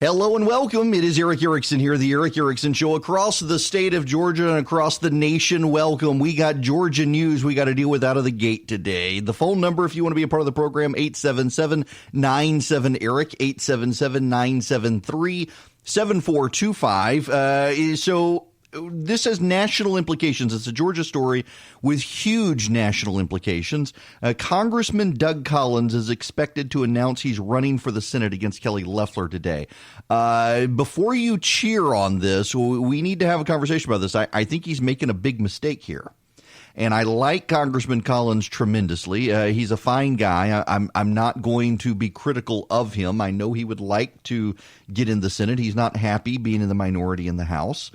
Hello and welcome. It is Eric Erickson here, the Eric Erickson Show, across the state of Georgia and across the nation. Welcome. We got Georgia news we got to deal with out of the gate today. The phone number, if you want to be a part of the program, 877-97-ERIC, 877-973-7425. This has national implications. It's a Georgia story with huge national implications. Congressman Doug Collins is expected to announce he's running for the Senate against Kelly Loeffler today. Before you cheer on this, we need to have a conversation about this. I think he's making a big mistake here. And I like Congressman Collins tremendously. He's a fine guy. I'm not going to be critical of him. I know he would like to get in the Senate. He's not happy being in the minority in the House.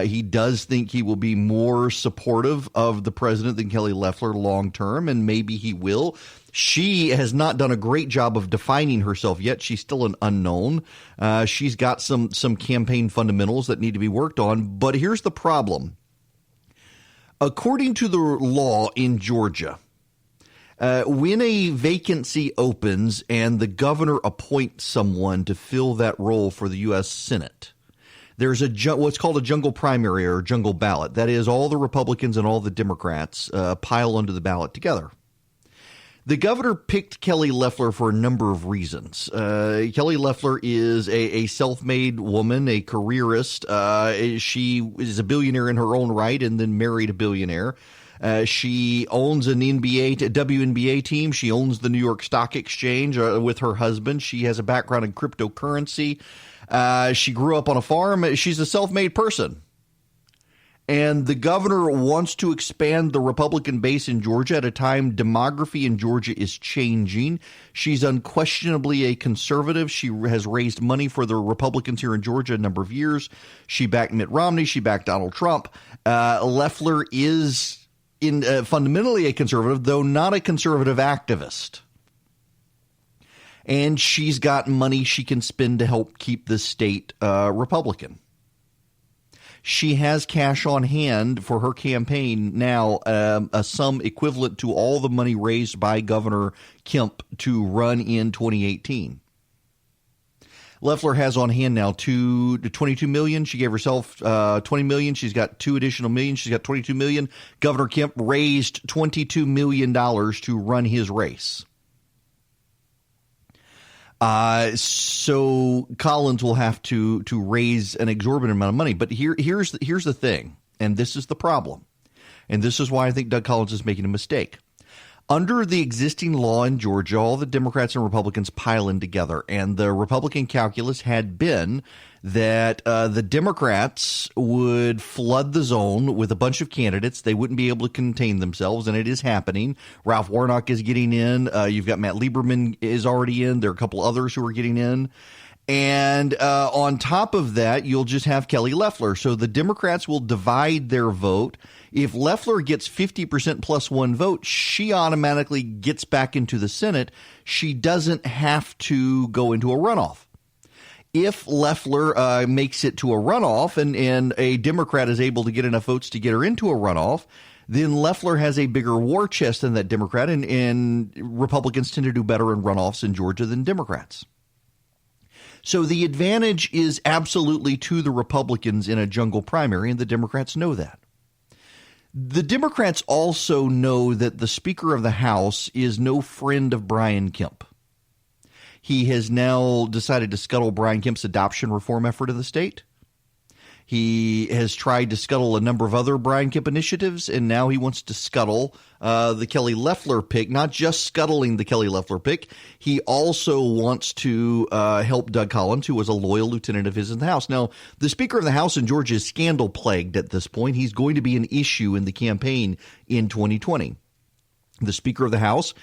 He does think he will be more supportive of the president than Kelly Loeffler long term, and maybe he will. She has not done a great job of defining herself yet. She's still an unknown. She's got some campaign fundamentals that need to be worked on. But here's the problem. According to the law in Georgia, when a vacancy opens and the governor appoints someone to fill that role for the U.S. Senate, there's what's called a jungle primary or jungle ballot. That is, all the Republicans and all the Democrats pile onto the ballot together. The governor picked Kelly Loeffler for a number of reasons. Kelly Loeffler is a self-made woman, a careerist. She is a billionaire in her own right and then married a billionaire. She owns an WNBA team. She owns the New York Stock Exchange with her husband. She has a background in cryptocurrency. She grew up on a farm. She's a self-made person. And the governor wants to expand the Republican base in Georgia at a time demography in Georgia is changing. She's unquestionably a conservative. She has raised money for the Republicans here in Georgia a number of years. She backed Mitt Romney. She backed Donald Trump. Loeffler is fundamentally a conservative, though not a conservative activist. And she's got money she can spend to help keep the state Republican. She has cash on hand for her campaign now, a sum equivalent to all the money raised by Governor Kemp to run in 2018. Loeffler has on hand now $22 million. She gave herself $20 million. She's got $2 additional million. She's got $22 million. Governor Kemp raised $22 million to run his race. So Collins will have to raise an exorbitant amount of money. But here's the thing, and this is the problem, and this is why I think Doug Collins is making a mistake. Under the existing law in Georgia, all the Democrats and Republicans pile in together, and the Republican calculus had been that the Democrats would flood the zone with a bunch of candidates. They wouldn't be able to contain themselves, and it is happening. Ralph Warnock is getting in. You've got Matt Lieberman is already in. There are a couple others who are getting in. And on top of that, you'll just have Kelly Loeffler. So the Democrats will divide their vote. If Loeffler gets 50% plus one vote, she automatically gets back into the Senate. She doesn't have to go into a runoff. If Loeffler makes it to a runoff and a Democrat is able to get enough votes to get her into a runoff, then Loeffler has a bigger war chest than that Democrat, and Republicans tend to do better in runoffs in Georgia than Democrats. So the advantage is absolutely to the Republicans in a jungle primary, and the Democrats know that. The Democrats also know that the Speaker of the House is no friend of Brian Kemp. He has now decided to scuttle Brian Kemp's adoption reform effort in the state. He has tried to scuttle a number of other Brian Kemp initiatives, and now he wants to scuttle the Kelly Loeffler pick, not just scuttling the Kelly Loeffler pick. He also wants to help Doug Collins, who was a loyal lieutenant of his in the House. Now, the Speaker of the House in Georgia is scandal-plagued at this point. He's going to be an issue in the campaign in 2020. The Speaker of the House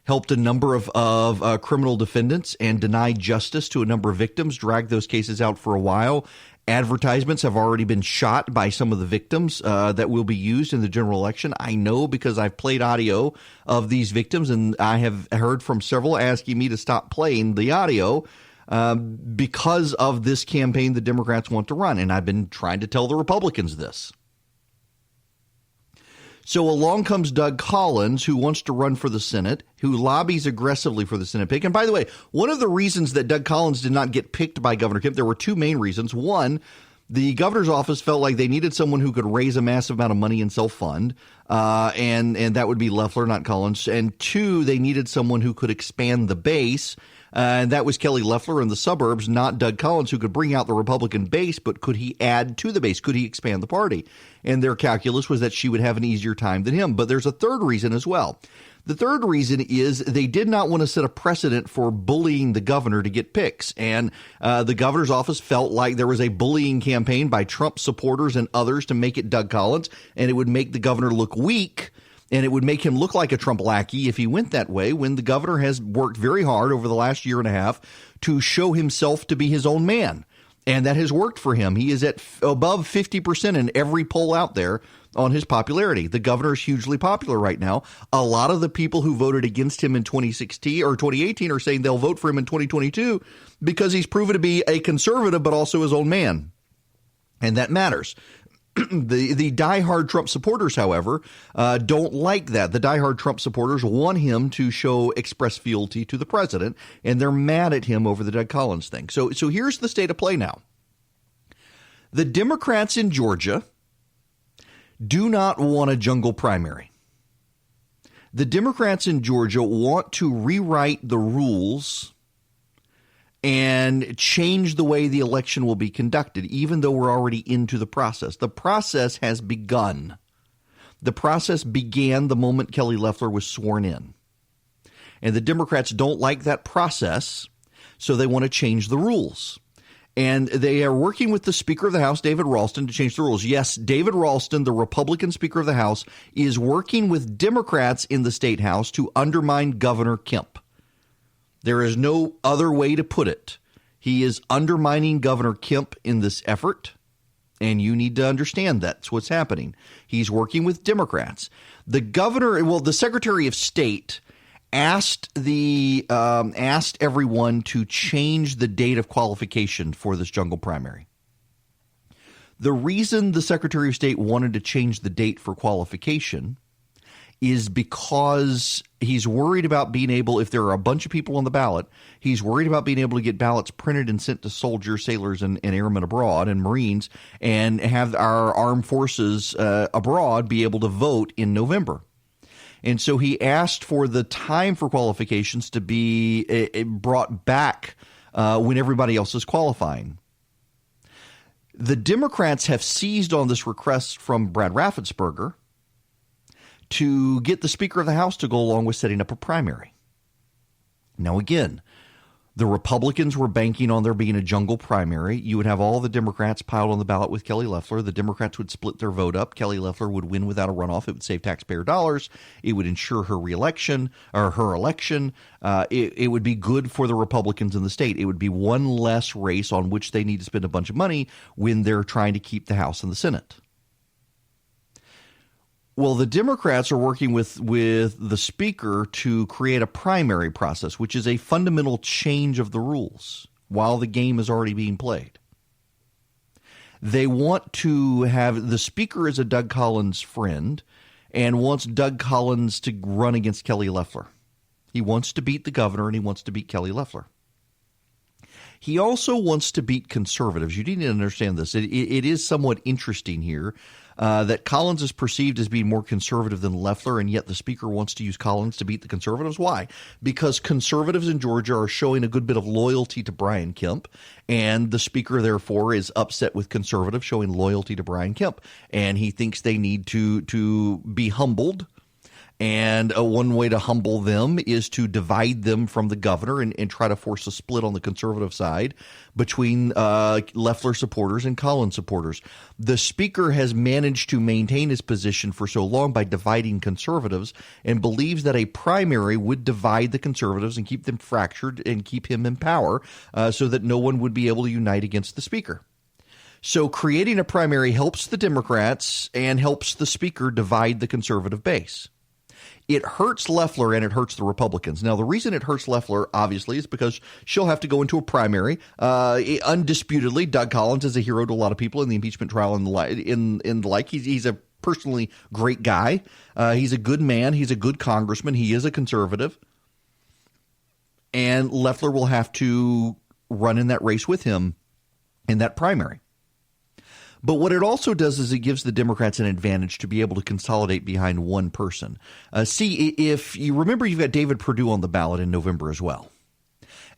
helped a number of criminal defendants and denied justice to a number of victims, dragged those cases out for a while. Advertisements have already been shot by some of the victims that will be used in the general election. I know because I've played audio of these victims, and I have heard from several asking me to stop playing the audio because of this campaign the Democrats want to run. And I've been trying to tell the Republicans this. So along comes Doug Collins, who wants to run for the Senate, who lobbies aggressively for the Senate pick. And by the way, one of the reasons that Doug Collins did not get picked by Governor Kemp, there were two main reasons. One, the governor's office felt like they needed someone who could raise a massive amount of money and self-fund, and that would be Loeffler, not Collins. And two, they needed someone who could expand the base, and that was Kelly Loeffler in the suburbs, not Doug Collins, who could bring out the Republican base, but could he add to the base? Could he expand the party? And their calculus was that she would have an easier time than him. But there's a third reason as well. The third reason is they did not want to set a precedent for bullying the governor to get picks. And the governor's office felt like there was a bullying campaign by Trump supporters and others to make it Doug Collins, and it would make the governor look weak. And it would make him look like a Trump lackey if he went that way, when the governor has worked very hard over the last year and a half to show himself to be his own man. And that has worked for him. He is at above 50% in every poll out there on his popularity. The governor is hugely popular right now. A lot of the people who voted against him in 2016 or 2018 are saying they'll vote for him in 2022 because he's proven to be a conservative, but also his own man. And that matters. The diehard Trump supporters, however, don't like that. The diehard Trump supporters want him to express fealty to the president, and they're mad at him over the Doug Collins thing. So here's the state of play now. The Democrats in Georgia do not want a jungle primary. The Democrats in Georgia want to rewrite the rules and change the way the election will be conducted, even though we're already into the process. The process has begun. The process began the moment Kelly Loeffler was sworn in. And the Democrats don't like that process, so they want to change the rules. And they are working with the Speaker of the House, David Ralston, to change the rules. Yes, David Ralston, the Republican Speaker of the House, is working with Democrats in the State House to undermine Governor Kemp. There is no other way to put it. He is undermining Governor Kemp in this effort, and you need to understand that's what's happening. He's working with Democrats. The Secretary of State asked everyone to change the date of qualification for this jungle primary. The reason the Secretary of State wanted to change the date for qualification is because he's worried about being able, if there are a bunch of people on the ballot, he's worried about being able to get ballots printed and sent to soldiers, sailors, and airmen abroad and Marines, and have our armed forces abroad be able to vote in November. And so he asked for the time for qualifications to be brought back when everybody else is qualifying. The Democrats have seized on this request from Brad Raffensperger to get the Speaker of the House to go along with setting up a primary. Now, again, the Republicans were banking on there being a jungle primary. You would have all the Democrats piled on the ballot with Kelly Loeffler. The Democrats would split their vote up. Kelly Loeffler would win without a runoff. It would save taxpayer dollars. It would ensure her reelection or her election. It would be good for the Republicans in the state. It would be one less race on which they need to spend a bunch of money when they're trying to keep the House and the Senate. Well, the Democrats are working with the Speaker to create a primary process, which is a fundamental change of the rules while the game is already being played. They want to have the Speaker as a Doug Collins friend and wants Doug Collins to run against Kelly Loeffler. He wants to beat the governor and he wants to beat Kelly Loeffler. He also wants to beat conservatives. You need to understand this. It is somewhat interesting here that Collins is perceived as being more conservative than Loeffler, and yet the Speaker wants to use Collins to beat the conservatives. Why? Because conservatives in Georgia are showing a good bit of loyalty to Brian Kemp, and the Speaker, therefore, is upset with conservatives showing loyalty to Brian Kemp, and he thinks they need to be humbled. And one way to humble them is to divide them from the governor and try to force a split on the conservative side between Loeffler supporters and Collins supporters. The Speaker has managed to maintain his position for so long by dividing conservatives and believes that a primary would divide the conservatives and keep them fractured and keep him in power so that no one would be able to unite against the Speaker. So creating a primary helps the Democrats and helps the Speaker divide the conservative base. It hurts Loeffler and it hurts the Republicans. Now, the reason it hurts Loeffler, obviously, is because she'll have to go into a primary. Undisputedly, Doug Collins is a hero to a lot of people in the impeachment trial and the like. He's a personally great guy. He's a good man. He's a good congressman. He is a conservative. And Loeffler will have to run in that race with him in that primary. But what it also does is it gives the Democrats an advantage to be able to consolidate behind one person. See, if you remember, you've got David Perdue on the ballot in November as well.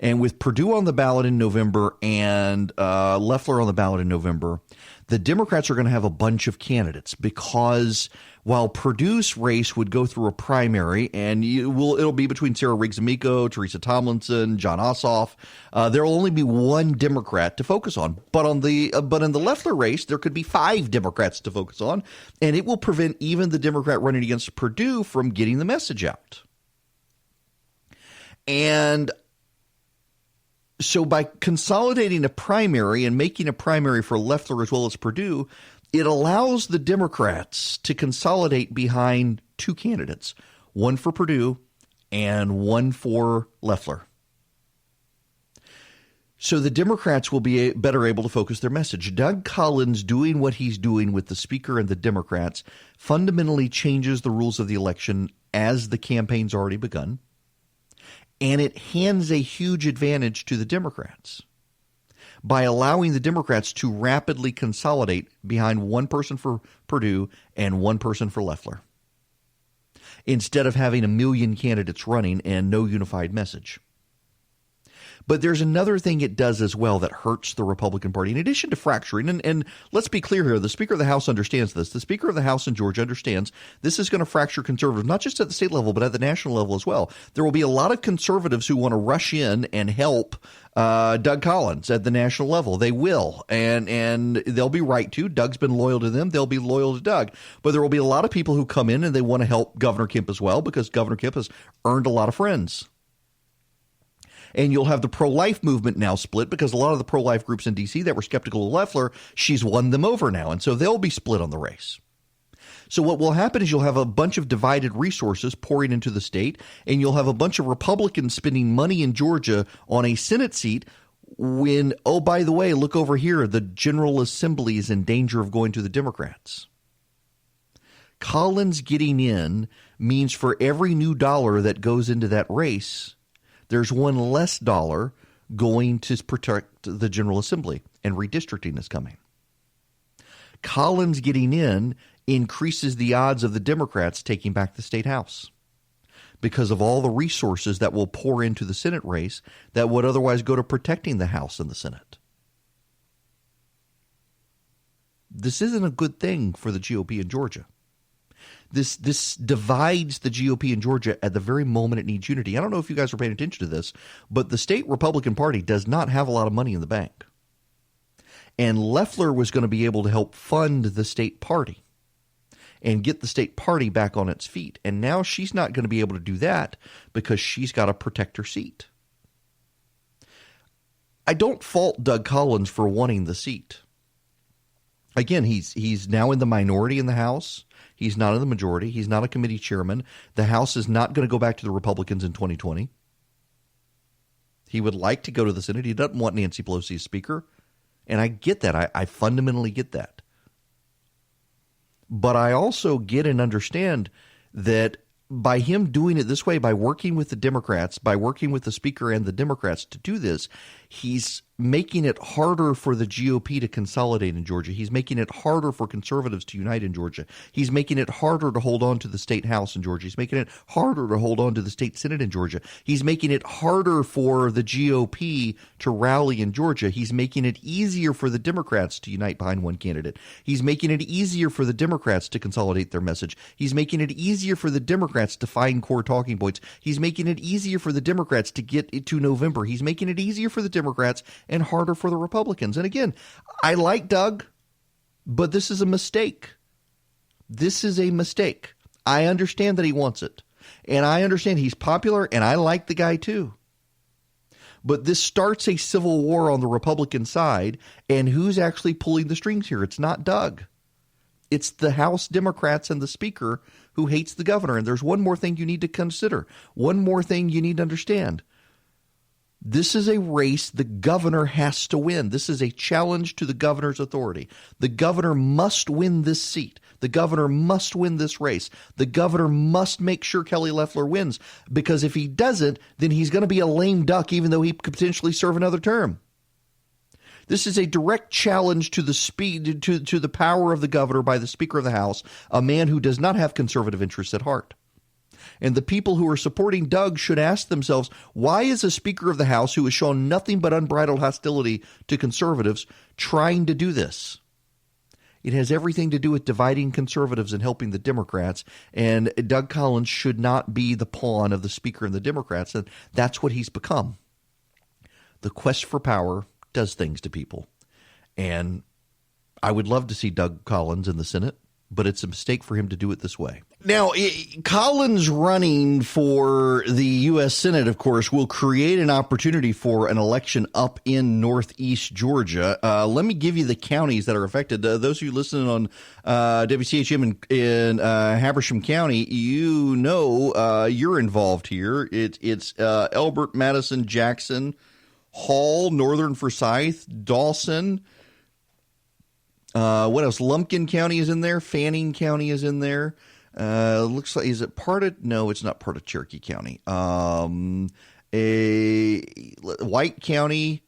And with Perdue on the ballot in November and Loeffler on the ballot in November, the Democrats are going to have a bunch of candidates because while Perdue's race would go through a primary and it'll be between Sarah Riggs-Amico, Teresa Tomlinson, Jon Ossoff, there will only be one Democrat to focus on. But in the Loeffler race, there could be 5 Democrats to focus on, and it will prevent even the Democrat running against Perdue from getting the message out. And so by consolidating a primary and making a primary for Loeffler as well as Perdue, it allows the Democrats to consolidate behind 2 candidates, one for Perdue and one for Loeffler. So the Democrats will be better able to focus their message. Doug Collins doing what he's doing with the Speaker and the Democrats fundamentally changes the rules of the election as the campaign's already begun. And it hands a huge advantage to the Democrats by allowing the Democrats to rapidly consolidate behind one person for Perdue and one person for Loeffler, instead of having a million candidates running and no unified message. But there's another thing it does as well that hurts the Republican Party, in addition to fracturing. And let's be clear here. The Speaker of the House understands this. The Speaker of the House in Georgia understands this is going to fracture conservatives, not just at the state level, but at the national level as well. There will be a lot of conservatives who want to rush in and help Doug Collins at the national level. They will. And they'll be right to. Doug's been loyal to them. They'll be loyal to Doug. But there will be a lot of people who come in and they want to help Governor Kemp as well, because Governor Kemp has earned a lot of friends. And you'll have the pro-life movement now split, because a lot of the pro-life groups in D.C. that were skeptical of Loeffler, she's won them over now. And so they'll be split on the race. So what will happen is you'll have a bunch of divided resources pouring into the state, and you'll have a bunch of Republicans spending money in Georgia on a Senate seat when, oh, by the way, look over here, the General Assembly is in danger of going to the Democrats. Collins getting in means for every new dollar that goes into that race, there's one less dollar going to protect the General Assembly, and redistricting is coming. Collins getting in increases the odds of the Democrats taking back the state house because of all the resources that will pour into the Senate race that would otherwise go to protecting the House and the Senate. This isn't a good thing for the GOP in Georgia. This divides the GOP in Georgia at the very moment it needs unity. I don't know if you guys are paying attention to this, but the state Republican Party does not have a lot of money in the bank. And Loeffler was going to be able to help fund the state party and get the state party back on its feet. And now she's not going to be able to do that because she's got to protect her seat. I don't fault Doug Collins for wanting the seat. Again, he's now in the minority in the House. He's not in the majority. He's not a committee chairman. The House is not going to go back to the Republicans in 2020. He would like to go to the Senate. He doesn't want Nancy Pelosi as Speaker. And I get that. I fundamentally get that. But I also get and understand that by him doing it this way, by working with the Democrats, by working with the Speaker and the Democrats to do this, he's making it harder for the GOP to consolidate in Georgia. He's making it harder for conservatives to unite in Georgia. He's making it harder to hold on to the state House in Georgia. He's making it harder to hold on to the state Senate in Georgia. He's making it harder for the GOP to rally in Georgia. He's making it easier for the Democrats to unite behind one candidate. He's making it easier for the Democrats to consolidate their message. He's making it easier for the Democrats to find core talking points. He's making it easier for the Democrats to get to November. He's making it easier for the Democrats and harder for the Republicans. And again, I like Doug, but this is a mistake. This is a mistake. I understand that he wants it. And I understand he's popular, and I like the guy too. But this starts a civil war on the Republican side, and who's actually pulling the strings here? It's not Doug. It's the House Democrats and the Speaker who hates the governor. And there's one more thing you need to consider. One more thing you need to understand. This is a race the governor has to win. This is a challenge to the governor's authority. The governor must win this seat. The governor must win this race. The governor must make sure Kelly Loeffler wins, because if he doesn't, then he's going to be a lame duck, even though he could potentially serve another term. This is a direct challenge to the speed, to the power of the governor by the Speaker of the House, a man who does not have conservative interests at heart. And the people who are supporting Doug should ask themselves, why is a Speaker of the House who has shown nothing but unbridled hostility to conservatives trying to do this? It has everything to do with dividing conservatives and helping the Democrats. And Doug Collins should not be the pawn of the Speaker and the Democrats. And that's what he's become. The quest for power does things to people. And I would love to see Doug Collins in the Senate, but it's a mistake for him to do it this way. Now, Collins running for the U.S. Senate, of course, will create an opportunity for an election up in northeast Georgia. Let me give you the counties that are affected. Those of you listening on WCHM in Habersham County, you know you're involved here. It's Elbert, Madison, Jackson, Hall, Northern Forsyth, Dawson. What else? Lumpkin County is in there. Fanning County is in there. Looks like, is it part of? No, it's not part of Cherokee County. White County,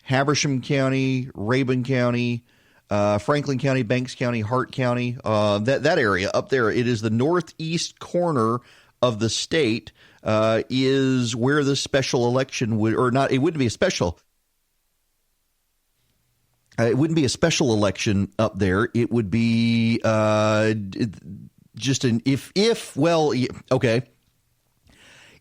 Habersham County, Rabun County, Franklin County, Banks County, Hart County. That area up there. It is the northeast corner of the state. Is where the special election would, or not? It wouldn't be a special. It wouldn't be a special election up there. It would be just an okay.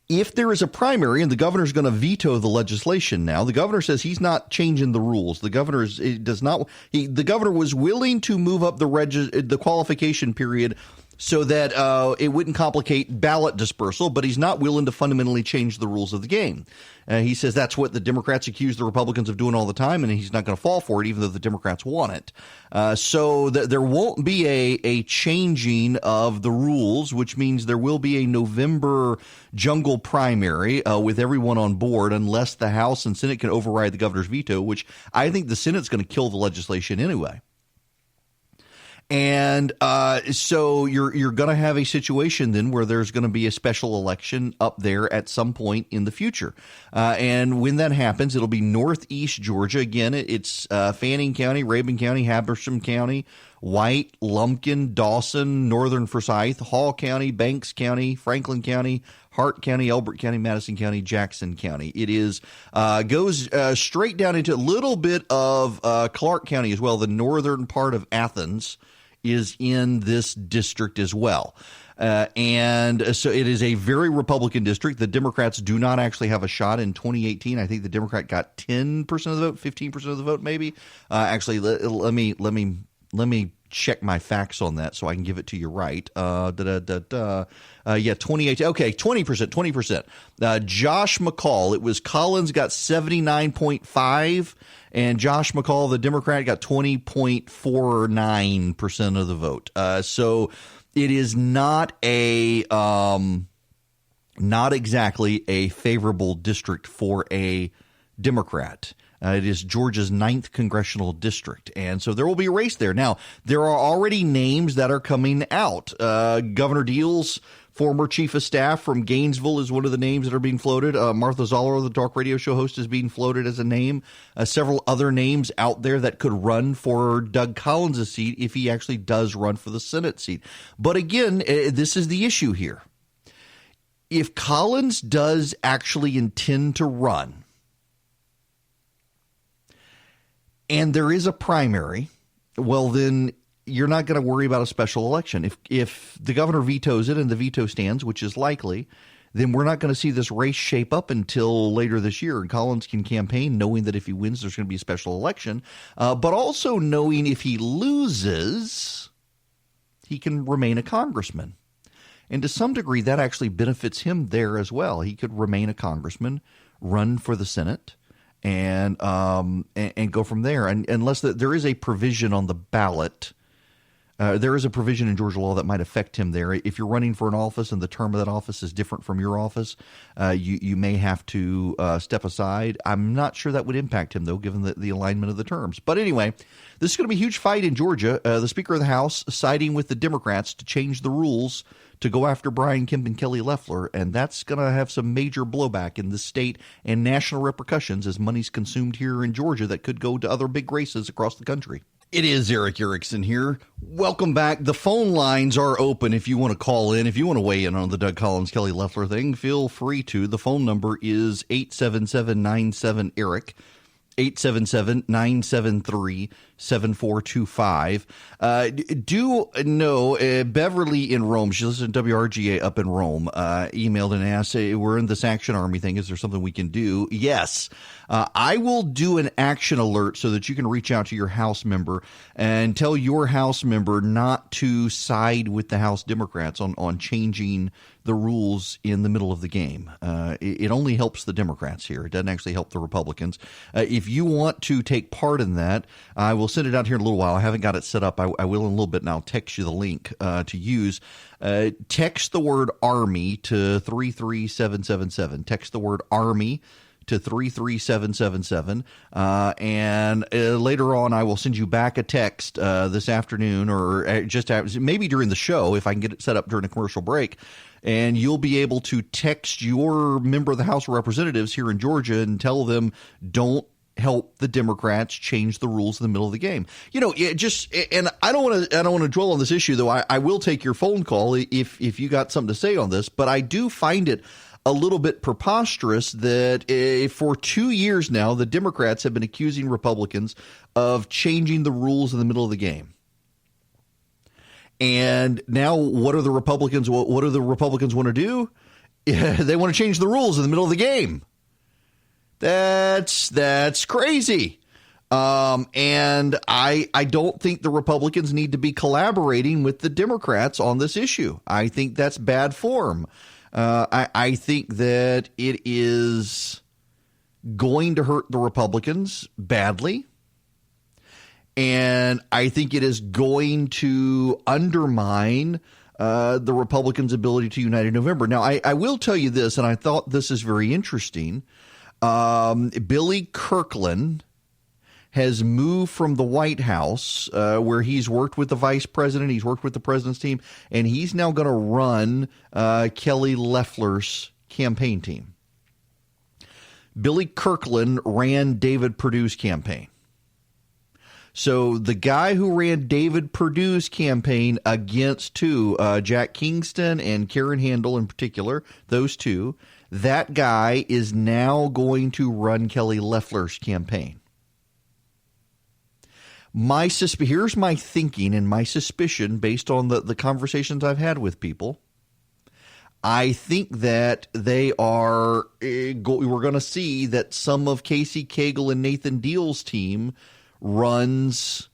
If there is a primary and the governor's going to veto the legislation now, the governor says he's not changing the rules. The governor the governor was willing to move up the qualification period so that it wouldn't complicate ballot dispersal, but he's not willing to fundamentally change the rules of the game. He says that's what the Democrats accuse the Republicans of doing all the time, and he's not going to fall for it, even though the Democrats want it. So there won't be a changing of the rules, which means there will be a November jungle primary with everyone on board, unless the House and Senate can override the governor's veto, which I think the Senate's going to kill the legislation anyway. And so you're going to have a situation then where there's going to be a special election up there at some point in the future. And when that happens, it'll be northeast Georgia. Again, it's Fanning County, Rabun County, Habersham County, White, Lumpkin, Dawson, Northern Forsyth, Hall County, Banks County, Franklin County, Hart County, Elbert County, Madison County, Jackson County. It is goes straight down into a little bit of Clark County as well. The northern part of Athens is in this district as well. And so it is a very Republican district. The Democrats do not actually have a shot in 2018. I think the Democrat got 10% of the vote, 15% of the vote, maybe. Actually, let me check my facts on that so I can give it to you right. Yeah, 2018. Okay, 20%. Josh McCall. It was Collins got 79.5, and Josh McCall, the Democrat, got 20.49% of the vote. So it is not exactly a favorable district for a Democrat. It is Georgia's 9th congressional district, and so there will be a race there. Now, there are already names that are coming out. Governor Deal's former chief of staff from Gainesville is one of the names that are being floated. Martha Zoller, the talk radio show host, is being floated as a name. Several other names out there that could run for Doug Collins' seat if he actually does run for the Senate seat. But again, this is the issue here. If Collins does actually intend to run, and there is a primary, well, then you're not going to worry about a special election. If the governor vetoes it and the veto stands, which is likely, then we're not going to see this race shape up until later this year. And Collins can campaign knowing that if he wins, there's going to be a special election, but also knowing if he loses, he can remain a congressman. And to some degree, that actually benefits him there as well. He could remain a congressman, run for the Senate, and go from there. And unless there is a provision on the ballot There is a provision in Georgia law that might affect him there. If you're running for an office and the term of that office is different from your office, you may have to step aside. I'm not sure that would impact him, though, given the alignment of the terms. But anyway, this is going to be a huge fight in Georgia. The Speaker of the House siding with the Democrats to change the rules to go after Brian Kemp and Kelly Loeffler, and that's going to have some major blowback in the state and national repercussions as money's consumed here in Georgia that could go to other big races across the country. It is Eric Erickson here. Welcome back. The phone lines are open if you want to call in. If you want to weigh in on the Doug Collins, Kelly Loeffler thing, feel free to. The phone number is 877-97-ERIC. 877-973-7425. Do know Beverly in Rome, she listens to WRGA up in Rome, emailed and asked, we're in this Action Army thing. Is there something we can do? Yes. I will do an action alert so that you can reach out to your House member and tell your House member not to side with the House Democrats on changing the rules in the middle of the game. It only helps the Democrats here. It doesn't actually help the Republicans. If you want to take part in that, I will send it out here in a little while. I haven't got it set up. I will in a little bit, and I'll text you the link to use. Text the word Army to 33777. Text the word Army to 33777. And later on, I will send you back a text this afternoon or just maybe during the show if I can get it set up during a commercial break. And you'll be able to text your member of the House of Representatives here in Georgia and tell them, don't help the Democrats change the rules in the middle of the game. You know, and I don't want to dwell on this issue, though. I will take your phone call if you got something to say on this, but I do find it a little bit preposterous that for 2 years now, the Democrats have been accusing Republicans of changing the rules in the middle of the game. And now what do the Republicans want to do? They want to change the rules in the middle of the game. That's crazy. And I don't think the Republicans need to be collaborating with the Democrats on this issue. I think that's bad form. I think that it is going to hurt the Republicans badly. And I think it is going to undermine the Republicans' ability to unite in November. Now, I will tell you this, and I thought this is very interesting. Billy Kirkland has moved from the White House, where he's worked with the vice president, he's worked with the president's team, and he's now going to run Kelly Loeffler's campaign team. Billy Kirkland ran David Perdue's campaign. So the guy who ran David Perdue's campaign against Jack Kingston and Karen Handel in particular, those two, that guy is now going to run Kelly Loeffler's campaign. Here's my thinking and my suspicion based on the conversations I've had with people. I think that we're going to see that some of Casey Cagle and Nathan Deal's team runs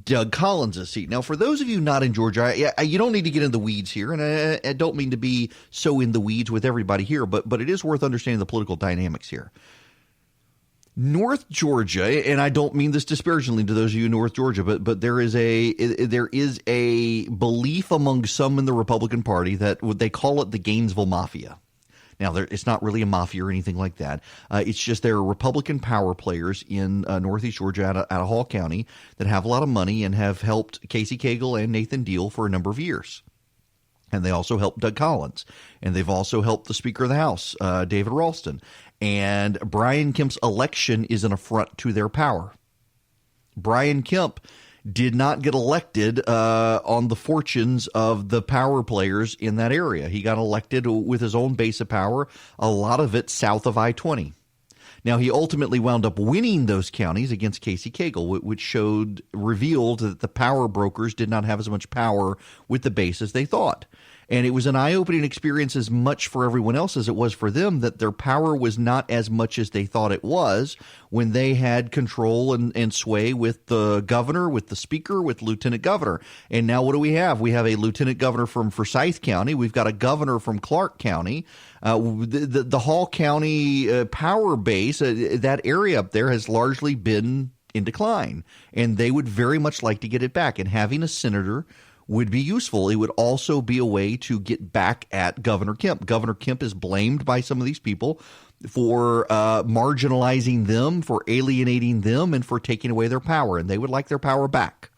Doug Collins' seat. Now, for those of you not in Georgia, you don't need to get in the weeds here, and I don't mean to be so in the weeds with everybody here, but it is worth understanding the political dynamics here. North Georgia, and I don't mean this disparagingly to those of you in North Georgia, but there is a belief among some in the Republican Party that they call it the Gainesville Mafia. Now, it's not really a mafia or anything like that. It's just there are Republican power players in Northeast Georgia out of Hall County that have a lot of money and have helped Casey Cagle and Nathan Deal for a number of years. And they also helped Doug Collins. And they've also helped the Speaker of the House, David Ralston. And Brian Kemp's election is an affront to their power. Brian Kemp did not get elected on the fortunes of the power players in that area. He got elected with his own base of power, a lot of it south of I-20. Now, he ultimately wound up winning those counties against Casey Cagle, which revealed that the power brokers did not have as much power with the base as they thought. And it was an eye-opening experience as much for everyone else as it was for them, that their power was not as much as they thought it was when they had control and sway with the governor, with the speaker, with lieutenant governor. And now what do we have? We have a lieutenant governor from Forsyth County. We've got a governor from Clark County. The Hall County power base, that area up there has largely been in decline, and they would very much like to get it back. And having a senator would be useful. It would also be a way to get back at Governor Kemp. Governor Kemp is blamed by some of these people for marginalizing them, for alienating them, and for taking away their power, and they would like their power back.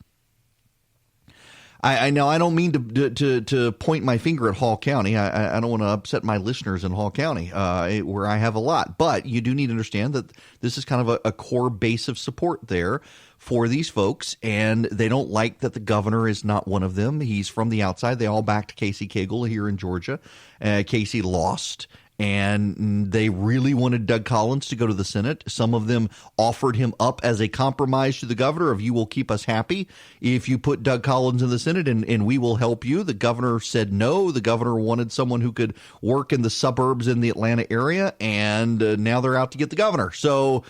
I know I don't mean to point my finger at Hall County. I don't want to upset my listeners in Hall County, where I have a lot. But you do need to understand that this is kind of a core base of support there for these folks, and they don't like that the governor is not one of them. He's from the outside. They all backed Casey Cagle here in Georgia. Casey lost. And they really wanted Doug Collins to go to the Senate. Some of them offered him up as a compromise to the governor of, you will keep us happy if you put Doug Collins in the Senate, and we will help you. The governor said no. The governor wanted someone who could work in the suburbs in the Atlanta area, and now they're out to get the governor. So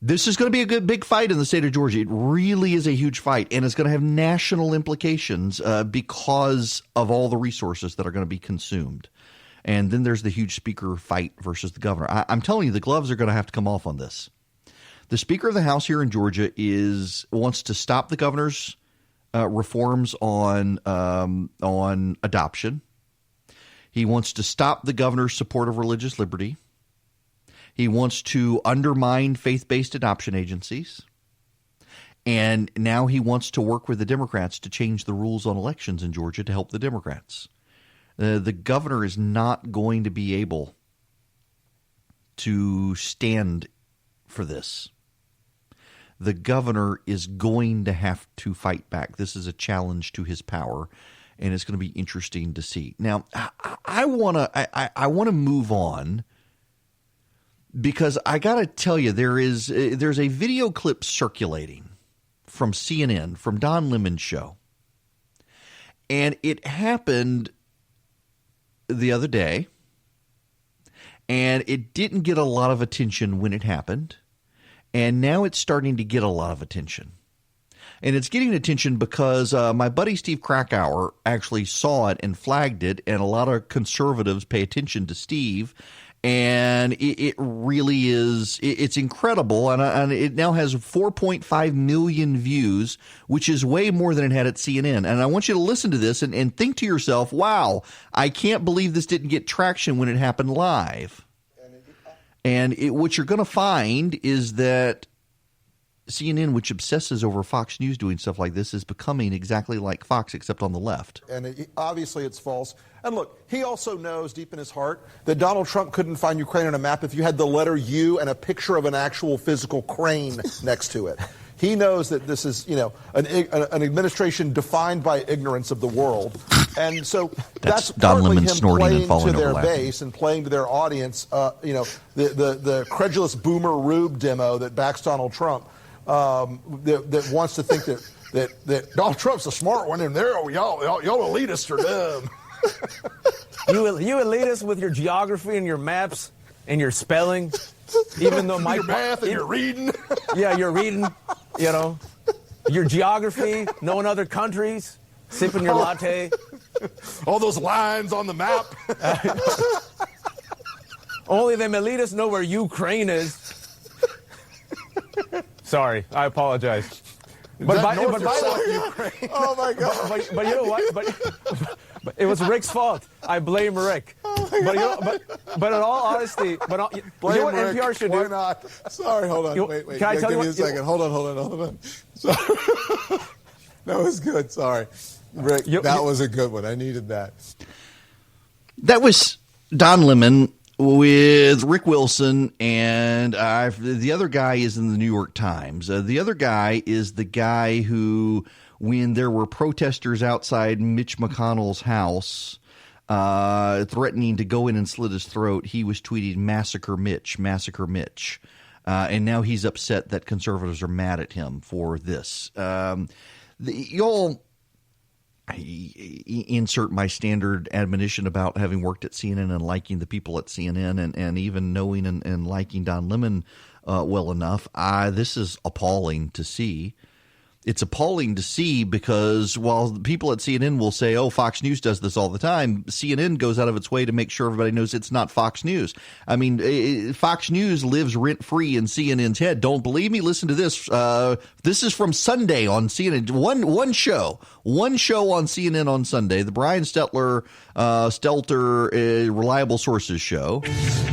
this is going to be a big fight in the state of Georgia. It really is a huge fight, and it's going to have national implications because of all the resources that are going to be consumed. And then there's the huge speaker fight versus the governor. I'm telling you, the gloves are going to have to come off on this. The Speaker of the House here in Georgia wants to stop the governor's reforms on adoption. He wants to stop the governor's support of religious liberty. He wants to undermine faith-based adoption agencies. And now he wants to work with the Democrats to change the rules on elections in Georgia to help the Democrats. The governor is not going to be able to stand for this. The governor is going to have to fight back. This is a challenge to his power, and it's going to be interesting to see. Now, I want to move on because I got to tell you, there's a video clip circulating from CNN, from Don Lemon's show, and it happened the other day, and it didn't get a lot of attention when it happened, and now it's starting to get a lot of attention. And it's getting attention because my buddy Steve Krakauer actually saw it and flagged it, and a lot of conservatives pay attention to Steve, and it really is – it's incredible, and it now has 4.5 million views, which is way more than it had at CNN. And I want you to listen to this and think to yourself, wow, I can't believe this didn't get traction when it happened live. And what you're going to find is that CNN, which obsesses over Fox News doing stuff like this, is becoming exactly like Fox, except on the left. And obviously it's false. And look, he also knows deep in his heart that Donald Trump couldn't find Ukraine on a map if you had the letter U and a picture of an actual physical crane next to it. He knows that this is, an administration defined by ignorance of the world. And so that's Don partly Lemon him snorting playing and to their laughing. base and playing to their audience, the credulous boomer Rube demo that backs Donald Trump, that wants to think that Donald Trump's the smart one, and y'all elitists are dumb. You elitists with your geography and your maps and your spelling, even though my your math and your reading. Yeah, your reading, your geography, knowing other countries, sipping your latte. All those lines on the map. Only them elitists know where Ukraine is. Sorry, I apologize. But by the way, oh my God! But you know what? But it was Rick's fault. I blame Rick. But in all honesty, blame what Rick. NPR should Why do? not? Sorry, hold on. Wait. Can I tell give you me a second. Hold on. Sorry. That was good. Sorry, Rick. That was a good one. I needed that. That was Don Lemon with Rick Wilson, and the other guy is in the New York Times. The other guy is the guy who, when there were protesters outside Mitch McConnell's house threatening to go in and slit his throat, he was tweeting, "Massacre Mitch, massacre Mitch." And now he's upset that conservatives are mad at him for this. Y'all insert my standard admonition about having worked at CNN and liking the people at CNN and even knowing and liking Don Lemon well enough. This is appalling to see. It's appalling to see because while people at CNN will say, oh, Fox News does this all the time, CNN goes out of its way to make sure everybody knows it's not Fox News. I mean, Fox News lives rent-free in CNN's head. Don't believe me? Listen to this. This is from Sunday on CNN. One show on CNN on Sunday, the Brian Stelter Reliable Sources show.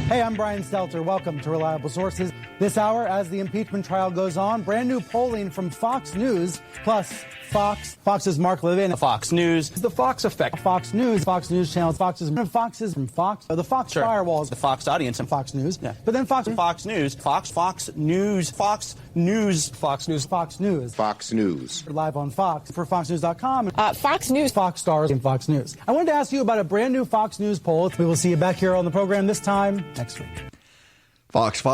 Hey, I'm Brian Stelter. Welcome to Reliable Sources. This hour, as the impeachment trial goes on, brand new polling from Fox News, plus Fox's Mark Levin, Fox News, the Fox Effect, Fox News channels, Fox's from Fox, the Fox sure. firewalls, the Fox audience, and Fox News. Yeah. But then Fox News, Fox News, Fox News, live on Fox for FoxNews.com, Fox News, Fox Stars, and Fox News. I wanted to ask you about a brand new Fox News poll. We will see you back here on the program this time next week. Fox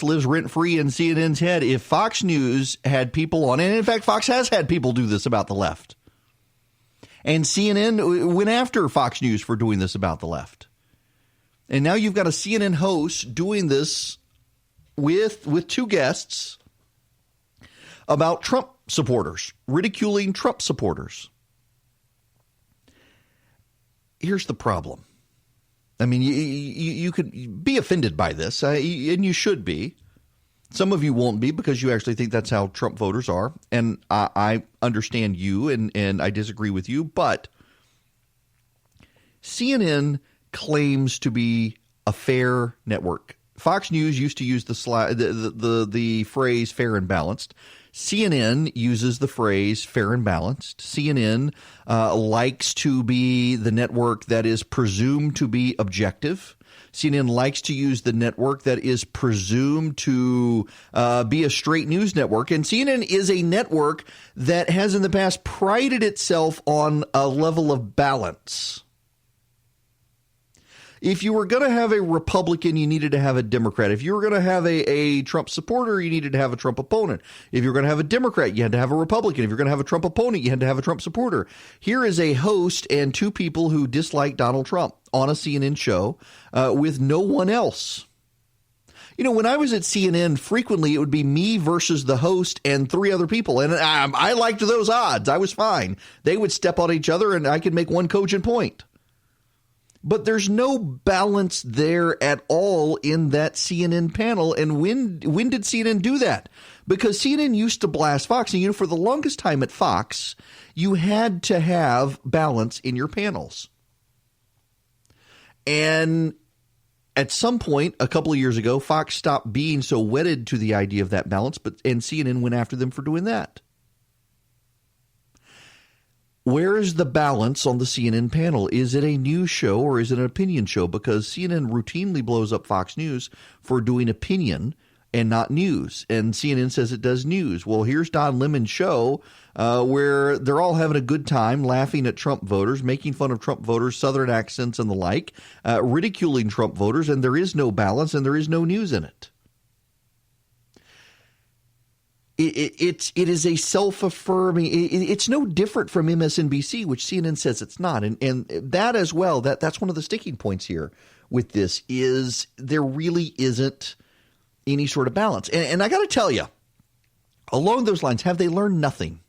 lives rent-free in CNN's head. If Fox News had people on, and in fact, Fox has had people do this about the left, and CNN went after Fox News for doing this about the left. And now you've got a CNN host doing this with two guests about Trump supporters, ridiculing Trump supporters. Here's the problem. I mean, you could be offended by this, and you should be. Some of you won't be because you actually think that's how Trump voters are, and I understand you, and I disagree with you. But CNN claims to be a fair network. Fox News used to use the phrase "fair and balanced." CNN uses the phrase fair and balanced. CNN likes to be the network that is presumed to be objective. CNN likes to use the network that is presumed to be a straight news network. And CNN is a network that has in the past prided itself on a level of balance. If you were going to have a Republican, you needed to have a Democrat. If you were going to have a Trump supporter, you needed to have a Trump opponent. If you were going to have a Democrat, you had to have a Republican. If you're going to have a Trump opponent, you had to have a Trump supporter. Here is a host and two people who dislike Donald Trump on a CNN show with no one else. You know, when I was at CNN, frequently it would be me versus the host and three other people. And I liked those odds. I was fine. They would step on each other and I could make one cogent point. But there's no balance there at all in that CNN panel. And when did CNN do that? Because CNN used to blast Fox. And, you know, for the longest time at Fox, you had to have balance in your panels. And at some point, a couple of years ago, Fox stopped being so wedded to the idea of that balance, and CNN went after them for doing that. Where is the balance on the CNN panel? Is it a news show or is it an opinion show? Because CNN routinely blows up Fox News for doing opinion and not news. And CNN says it does news. Well, here's Don Lemon's show where they're all having a good time, laughing at Trump voters, making fun of Trump voters, Southern accents and the like, ridiculing Trump voters, and there is no balance and there is no news in it. It is a self-affirming. It's no different from MSNBC, which CNN says it's not, and that as well. That's one of the sticking points here with this is there really isn't any sort of balance. And I got to tell you, along those lines, have they learned nothing?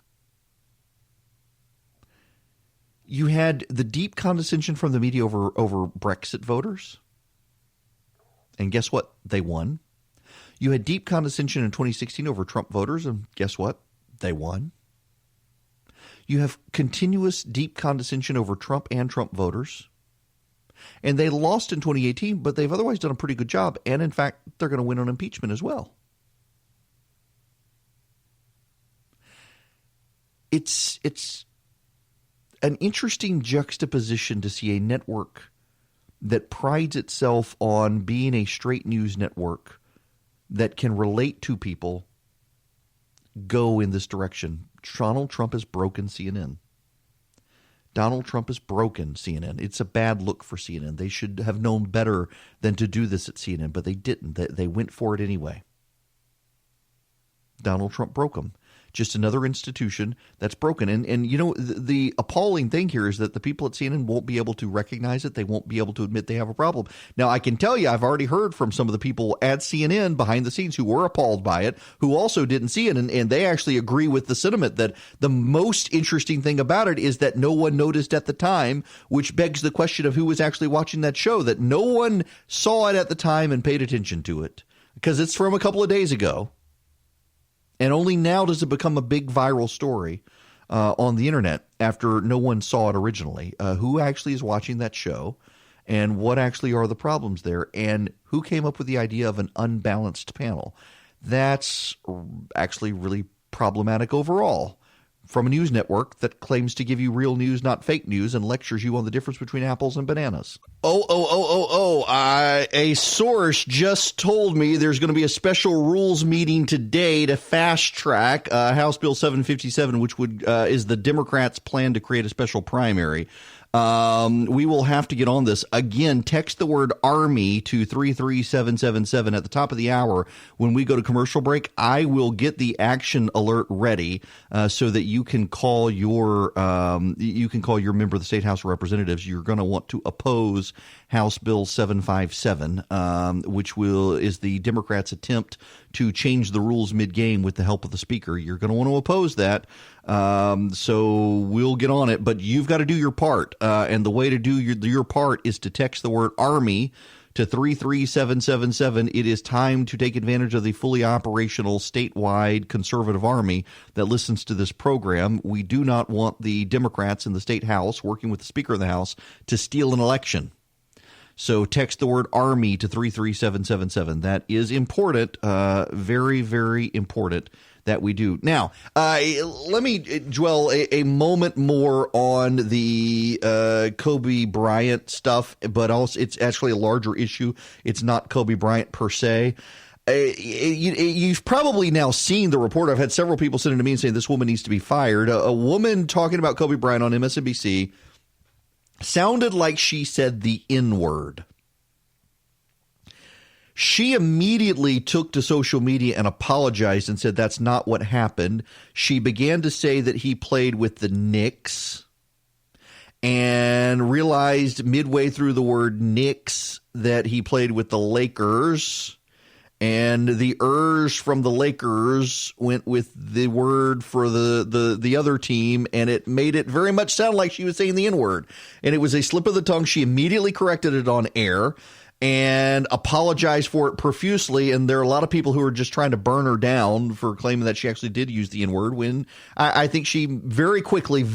You had the deep condescension from the media over Brexit voters, and guess what? They won. You had deep condescension in 2016 over Trump voters, and guess what? They won. You have continuous deep condescension over Trump and Trump voters, and they lost in 2018, but they've otherwise done a pretty good job, and in fact, they're going to win on impeachment as well. It's an interesting juxtaposition to see a network that prides itself on being a straight news network that can relate to people go in this direction. Donald Trump has broken CNN. Donald Trump has broken CNN. It's a bad look for CNN. They should have known better than to do this at CNN, but they didn't. They went for it anyway. Donald Trump broke them. just another institution that's broken. And you know, the appalling thing here is that the people at CNN won't be able to recognize it. They won't be able to admit they have a problem. Now, I can tell you, I've already heard from some of the people at CNN behind the scenes who were appalled by it, who also didn't see it. And they actually agree with the sentiment that the most interesting thing about it is that no one noticed at the time, which begs the question of who was actually watching that show, that no one saw it at the time and paid attention to it because it's from a couple of days ago. And only now does it become a big viral story on the internet after no one saw it originally. Who actually is watching that show and what actually are the problems there and who came up with the idea of an unbalanced panel? That's actually really problematic overall. From a news network that claims to give you real news, not fake news, and lectures you on the difference between apples and bananas. A source just told me there's going to be a special rules meeting today to fast track House Bill 757, which is the Democrats' plan to create a special primary. We will have to get on this. Again, text the word Army to 33777 at the top of the hour. When we go to commercial break, I will get the action alert ready so that you can call your member of the State House of Representatives. You're going to want to oppose House Bill 757, which is the Democrats' attempt to change the rules mid-game with the help of the Speaker. You're going to want to oppose that. So we'll get on it, but you've got to do your part. And the way to do your part is to text the word Army to 33777. It is time to take advantage of the fully operational statewide conservative army that listens to this program. We do not want the Democrats in the state house working with the Speaker of the House to steal an election. So text the word Army to 33777. That is important, very, very important that we do. Now, let me dwell a moment more on the Kobe Bryant stuff, but also it's actually a larger issue. It's not Kobe Bryant per se. You've probably now seen the report. I've had several people sending to me and saying this woman needs to be fired. A woman talking about Kobe Bryant on MSNBC sounded like she said the N-word. She immediately took to social media and apologized and said that's not what happened. She began to say that he played with the Knicks and realized midway through the word Knicks that he played with the Lakers. And the ers from the Lakers went with the word for the other team, and it made it very much sound like she was saying the N-word. And it was a slip of the tongue. She immediately corrected it on air and apologized for it profusely. And there are a lot of people who are just trying to burn her down for claiming that she actually did use the N-word, when I think she very quickly,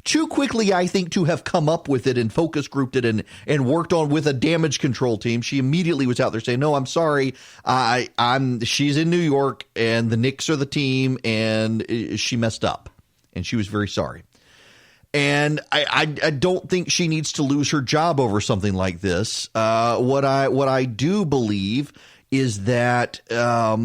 too quickly, I think, to have come up with it and focus grouped it and worked on with a damage control team. She immediately was out there saying, no, I'm sorry. She's in New York and the Knicks are the team, and she messed up and she was very sorry. And I don't think she needs to lose her job over something like this. What I do believe is that there are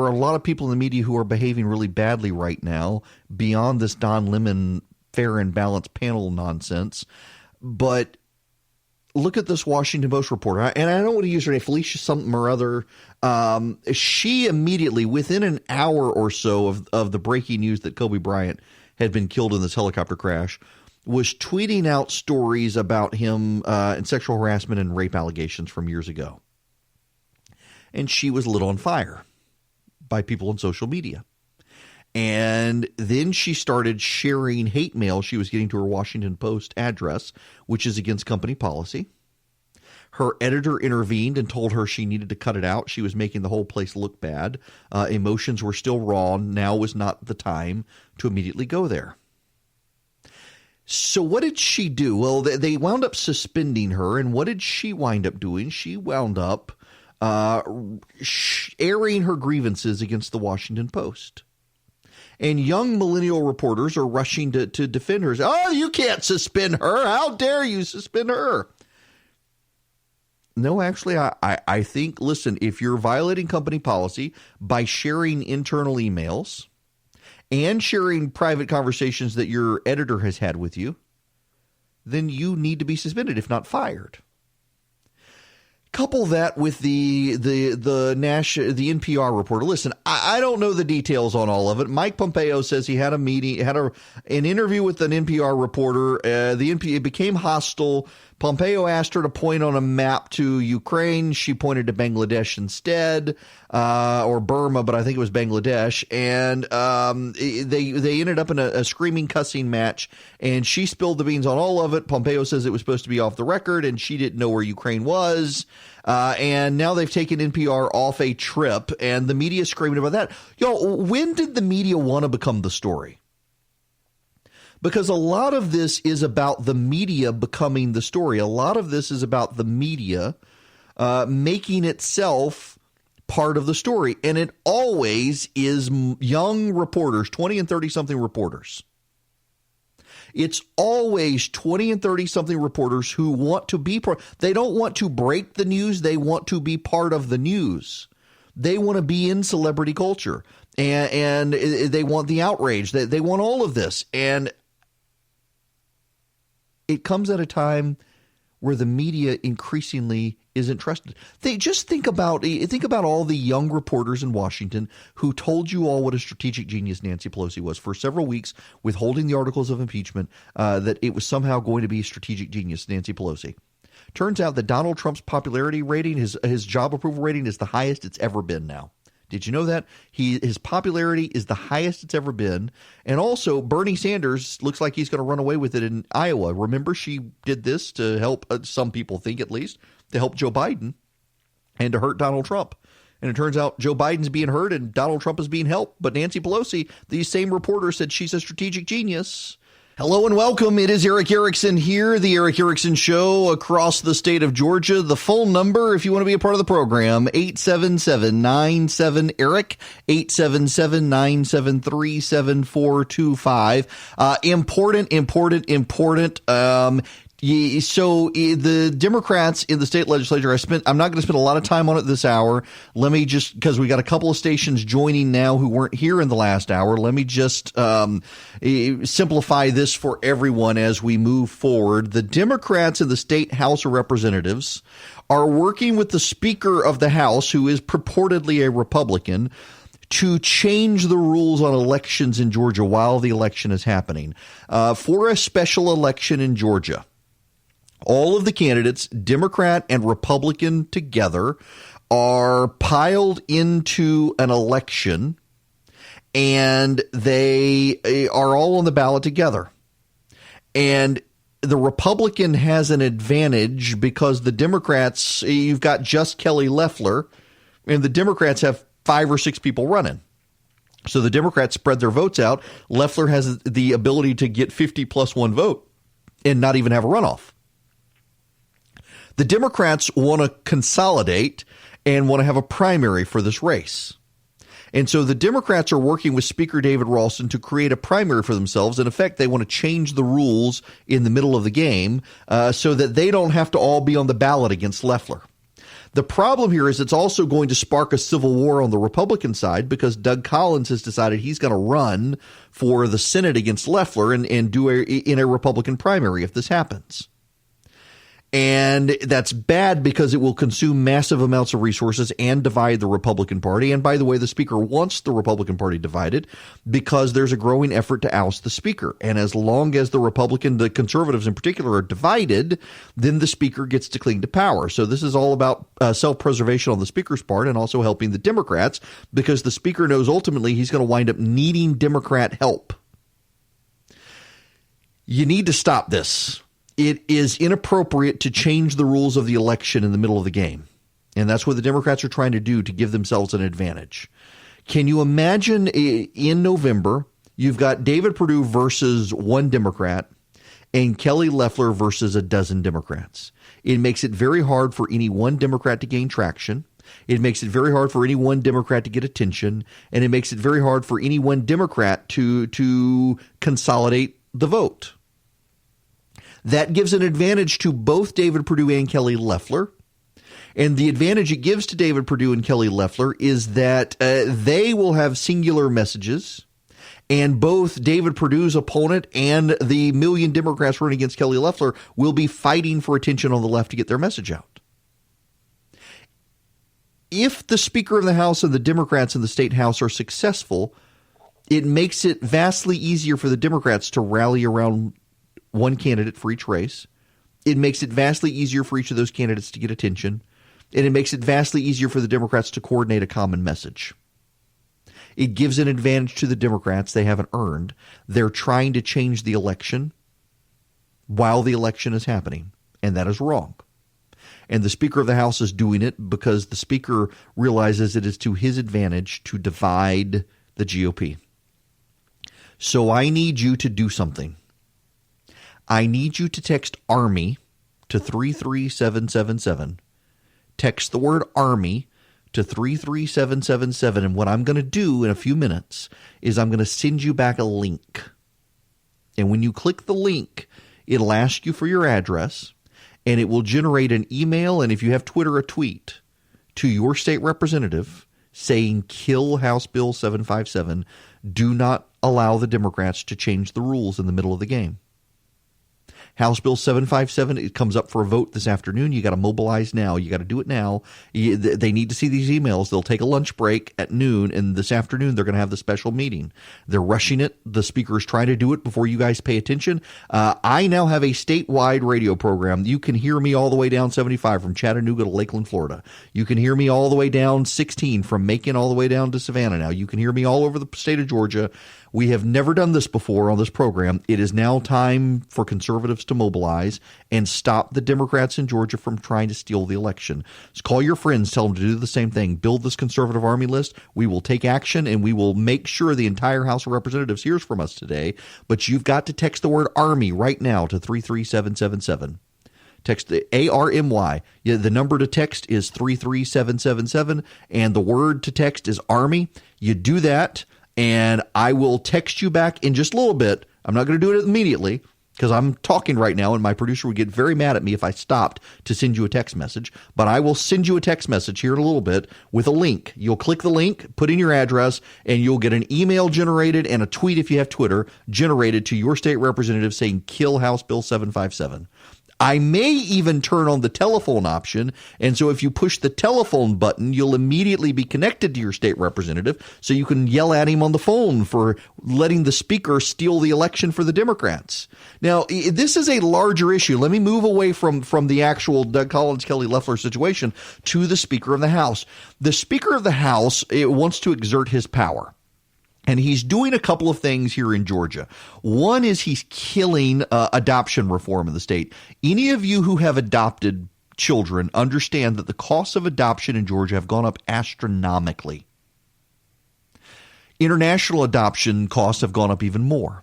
a lot of people in the media who are behaving really badly right now beyond this Don Lemon fair and balanced panel nonsense. But look at this Washington Post reporter, and I don't want to use her name, Felicia something or other. She immediately, within an hour or so of the breaking news that Kobe Bryant had been killed in this helicopter crash, was tweeting out stories about him and sexual harassment and rape allegations from years ago. And she was lit on fire by people on social media. And then she started sharing hate mail she was getting to her Washington Post address, which is against company policy. Her editor intervened and told her she needed to cut it out. She was making the whole place look bad. Emotions were still raw. Now was not the time to immediately go there. So what did she do? Well, they wound up suspending her. And what did she wind up doing? She wound up airing her grievances against the Washington Post. And young millennial reporters are rushing to defend her. Oh, you can't suspend her. How dare you suspend her? No, actually, I think, listen, if you're violating company policy by sharing internal emails and sharing private conversations that your editor has had with you, then you need to be suspended, if not fired. Couple that with the NPR reporter. Listen, I don't know the details on all of it. Mike Pompeo says he had a meeting, an interview with an NPR reporter. It became hostile. Pompeo asked her to point on a map to Ukraine. She pointed to Bangladesh instead, or Burma, but I think it was Bangladesh. And they ended up in a screaming, cussing match, and she spilled the beans on all of it. Pompeo says it was supposed to be off the record, and she didn't know where Ukraine was. And now they've taken NPR off a trip, and the media is screaming about that. When did the media want to become the story? Because a lot of this is about the media becoming the story. A lot of this is about the media making itself part of the story. And it always is young reporters, 20 and 30-something reporters. It's always 20 and 30-something reporters who want to be part. They don't want to break the news. They want to be part of the news. They want to be in celebrity culture. And they want the outrage. They want all of this. And it comes at a time where the media increasingly isn't trusted. They just think about all the young reporters in Washington who told you all what a strategic genius Nancy Pelosi was for several weeks, withholding the articles of impeachment, that it was somehow going to be a strategic genius, Nancy Pelosi. Turns out that Donald Trump's popularity rating, his job approval rating, is the highest it's ever been now. Did you know that? His popularity is the highest it's ever been. And also, Bernie Sanders looks like he's going to run away with it in Iowa. Remember, she did this to help, some people think at least, to help Joe Biden and to hurt Donald Trump. And it turns out Joe Biden's being hurt and Donald Trump is being helped. But Nancy Pelosi, these same reporters said she's a strategic genius. Hello and welcome. It is Eric Erickson here, the Eric Erickson Show across the state of Georgia. The phone number, if you want to be a part of the program, 877-97-ERIC, 877-973-7425. Important. So the Democrats in the state legislature, I'm not going to spend a lot of time on it this hour. Let me just, because we got a couple of stations joining now who weren't here in the last hour. Let me just simplify this for everyone as we move forward. The Democrats in the state House of Representatives are working with the Speaker of the House, who is purportedly a Republican, to change the rules on elections in Georgia while the election is happening. For a special election in Georgia, all of the candidates, Democrat and Republican together, are piled into an election, and they are all on the ballot together. And the Republican has an advantage because the Democrats, you've got just Kelly Loeffler, and the Democrats have 5 or 6 people running. So the Democrats spread their votes out. Loeffler has the ability to get 50 plus 1 vote and not even have a runoff. The Democrats want to consolidate and want to have a primary for this race. And so the Democrats are working with Speaker David Ralston to create a primary for themselves. In effect, they want to change the rules in the middle of the game so that they don't have to all be on the ballot against Loeffler. The problem here is it's also going to spark a civil war on the Republican side because Doug Collins has decided he's going to run for the Senate against Loeffler and do in a Republican primary if this happens. And that's bad because it will consume massive amounts of resources and divide the Republican Party. And by the way, the Speaker wants the Republican Party divided because there's a growing effort to oust the Speaker. And as long as the conservatives in particular, are divided, then the Speaker gets to cling to power. So this is all about self-preservation on the Speaker's part and also helping the Democrats because the Speaker knows ultimately he's going to wind up needing Democrat help. You need to stop this. It is inappropriate to change the rules of the election in the middle of the game. And that's what the Democrats are trying to do to give themselves an advantage. Can you imagine in November, you've got David Perdue versus 1 Democrat and Kelly Loeffler versus a dozen Democrats. It makes it very hard for any one Democrat to gain traction. It makes it very hard for any one Democrat to get attention. And it makes it very hard for any one Democrat to consolidate the vote. That gives an advantage to both David Perdue and Kelly Loeffler. And the advantage it gives to David Perdue and Kelly Loeffler is that they will have singular messages. And both David Perdue's opponent and the million Democrats running against Kelly Loeffler will be fighting for attention on the left to get their message out. if the Speaker of the House and the Democrats in the state House are successful, it makes it vastly easier for the Democrats to rally around one candidate for each race. It makes it vastly easier for each of those candidates to get attention. And it makes it vastly easier for the Democrats to coordinate a common message. It gives an advantage to the Democrats they haven't earned. They're trying to change the election while the election is happening, and that is wrong. And the Speaker of the House is doing it because the Speaker realizes it is to his advantage to divide the GOP. So I need you to do something. I need you to text ARMY to 33777. Text the word ARMY to 33777. And what I'm going to do in a few minutes is I'm going to send you back a link. And when you click the link, it'll ask you for your address, and it will generate an email, and if you have Twitter, a tweet to your state representative saying, kill House Bill 757. Do not allow the Democrats to change the rules in the middle of the game. House Bill 757, it comes up for a vote this afternoon. You got to mobilize now. You got to do it now. They need to see these emails. They'll take a lunch break at noon, and this afternoon they're going to have the special meeting. They're rushing it. The Speaker is trying to do it before you guys pay attention. I now have a statewide radio program. You can hear me all the way down 75 from Chattanooga to Lakeland, Florida. You can hear me all the way down 16 from Macon all the way down to Savannah now. You can hear me all over the state of Georgia. We have never done this before on this program. It is now time for conservatives to mobilize and stop the Democrats in Georgia from trying to steal the election. So call your friends, tell them to do the same thing. Build this conservative army list. We will take action, and we will make sure the entire House of Representatives hears from us today. But you've got to text the word ARMY right now to 33777. Text the ARMY. Yeah, the number to text is 33777, and the word to text is ARMY. You do that, and I will text you back in just a little bit. I'm not going to do it immediately because I'm talking right now, and my producer would get very mad at me if I stopped to send you a text message. But I will send you a text message here in a little bit with a link. You'll click the link, put in your address, and you'll get an email generated and a tweet, if you have Twitter, generated to your state representative saying, kill House Bill 757. I may even turn on the telephone option, and so if you push the telephone button, you'll immediately be connected to your state representative, so you can yell at him on the phone for letting the Speaker steal the election for the Democrats. Now, this is a larger issue. Let me move away from the actual Doug Collins, Kelly Loeffler situation to the Speaker of the House. The Speaker of the House wants to exert his power. And he's doing a couple of things here in Georgia. One is he's killing adoption reform in the state. Any of you who have adopted children understand that the costs of adoption in Georgia have gone up astronomically. International adoption costs have gone up even more.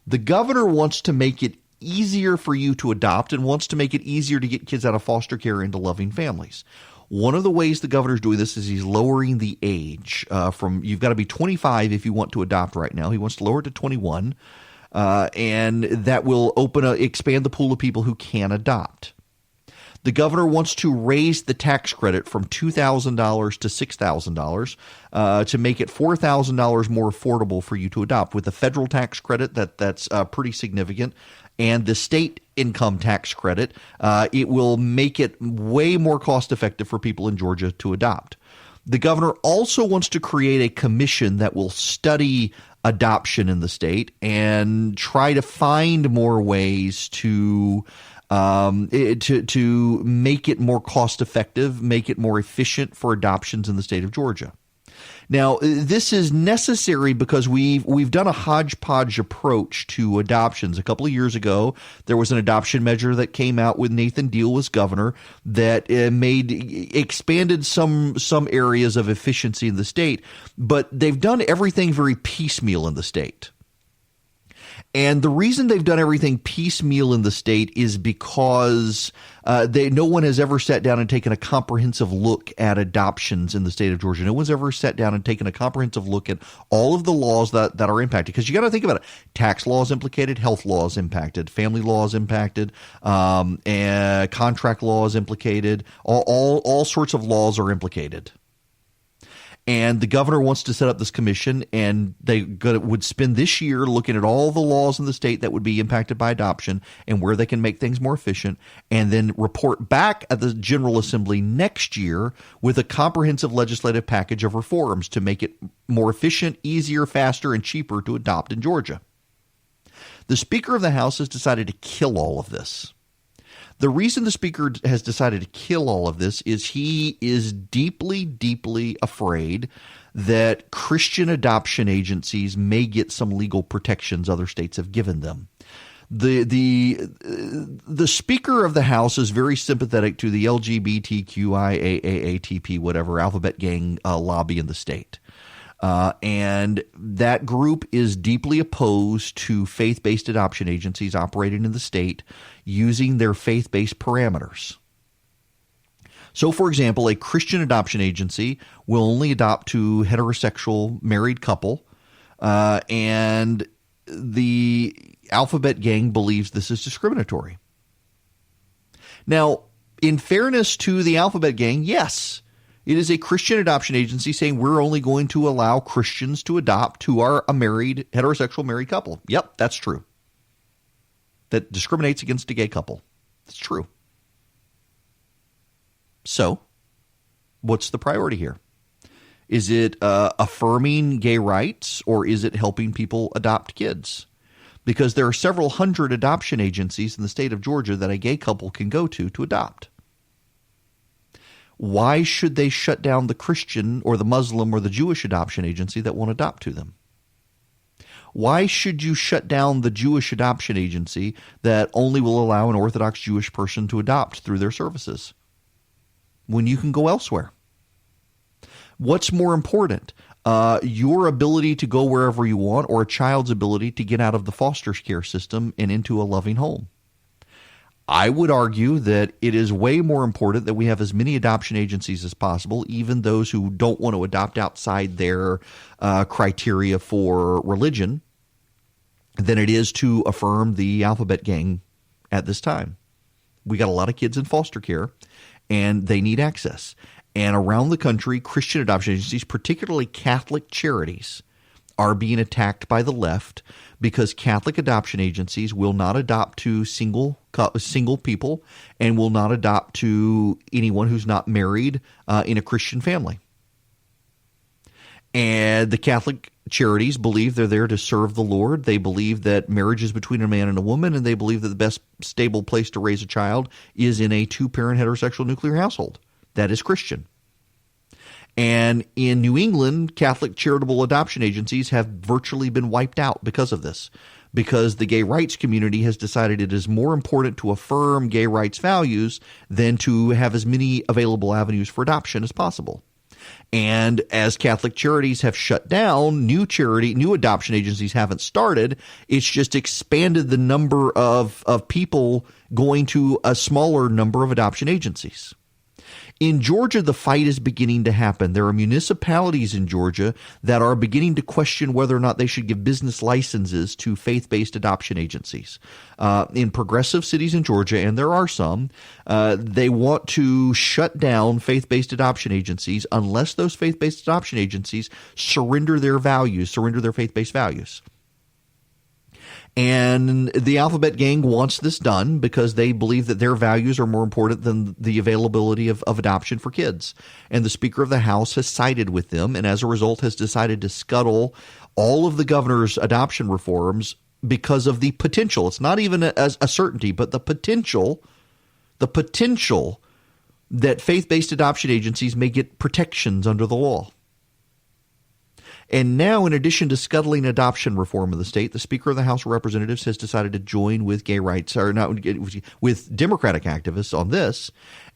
The governor wants to make it easier for you to adopt and wants to make it easier to get kids out of foster care into loving families. One of the ways the governor's doing this is he's lowering the age from you've got to be 25 if you want to adopt right now. He wants to lower it to 21, and that will expand the pool of people who can adopt. The governor wants to raise the tax credit from $2,000 to $6,000 to make it $4,000 more affordable for you to adopt. With the federal tax credit, that's pretty significant. And the state income tax credit, it will make it way more cost effective for people in Georgia to adopt. The governor also wants to create a commission that will study adoption in the state and try to find more ways to make it more cost effective, make it more efficient for adoptions in the state of Georgia. Now, this is necessary because we've done a hodgepodge approach to adoptions. A couple of years ago, there was an adoption measure that came out when Nathan Deal was governor that expanded some areas of efficiency in the state, but they've done everything very piecemeal in the state. And the reason they've done everything piecemeal in the state is because no one has ever sat down and taken a comprehensive look at adoptions in the state of Georgia. No one's ever sat down and taken a comprehensive look at all of the laws that are impacted. Because you got to think about it. Tax laws implicated, health laws impacted, family laws impacted, and contract laws implicated. All sorts of laws are implicated. And the governor wants to set up this commission, and they would spend this year looking at all the laws in the state that would be impacted by adoption and where they can make things more efficient, and then report back at the General Assembly next year with a comprehensive legislative package of reforms to make it more efficient, easier, faster, and cheaper to adopt in Georgia. The Speaker of the House has decided to kill all of this. The reason the Speaker has decided to kill all of this is he is deeply, deeply afraid that Christian adoption agencies may get some legal protections other states have given them. The Speaker of the House is very sympathetic to the LGBTQIAAATP, whatever, alphabet gang lobby in the state. And that group is deeply opposed to faith-based adoption agencies operating in the state using their faith-based parameters. So, for example, a Christian adoption agency will only adopt to heterosexual married couple, and the alphabet gang believes this is discriminatory. Now, in fairness to the alphabet gang, yes, it is a Christian adoption agency saying we're only going to allow Christians to adopt to a heterosexual married couple. Yep, that's true. That discriminates against a gay couple. That's true. So, what's the priority here? Is it affirming gay rights, or is it helping people adopt kids? Because there are several hundred adoption agencies in the state of Georgia that a gay couple can go to adopt. Why should they shut down the Christian or the Muslim or the Jewish adoption agency that won't adopt to them? Why should you shut down the Jewish adoption agency that only will allow an Orthodox Jewish person to adopt through their services when you can go elsewhere? What's more important, your ability to go wherever you want, or a child's ability to get out of the foster care system and into a loving home? I would argue that it is way more important that we have as many adoption agencies as possible, even those who don't want to adopt outside their criteria for religion, than it is to affirm the alphabet gang at this time. We got a lot of kids in foster care, and they need access. And around the country, Christian adoption agencies, particularly Catholic charities, are being attacked by the left because Catholic adoption agencies will not adopt to single people and will not adopt to anyone who's not married in a Christian family. And the Catholic charities believe they're there to serve the Lord. They believe that marriage is between a man and a woman, and they believe that the best stable place to raise a child is in a two-parent heterosexual nuclear household. That is Christian. And in New England, Catholic charitable adoption agencies have virtually been wiped out because of this, because the gay rights community has decided it is more important to affirm gay rights values than to have as many available avenues for adoption as possible. And as Catholic charities have shut down, new adoption agencies haven't started. It's just expanded the number of people going to a smaller number of adoption agencies. In Georgia, the fight is beginning to happen. There are municipalities in Georgia that are beginning to question whether or not they should give business licenses to faith-based adoption agencies. In progressive cities in Georgia, and there are some, they want to shut down faith-based adoption agencies unless those faith-based adoption agencies surrender their faith-based values. And the alphabet gang wants this done because they believe that their values are more important than the availability of adoption for kids. And the Speaker of the House has sided with them, and as a result has decided to scuttle all of the governor's adoption reforms because of the potential. It's not even a certainty, but the potential that faith-based adoption agencies may get protections under the law. And now, in addition to scuttling adoption reform in the state, the Speaker of the House of Representatives has decided to join with with Democratic activists on this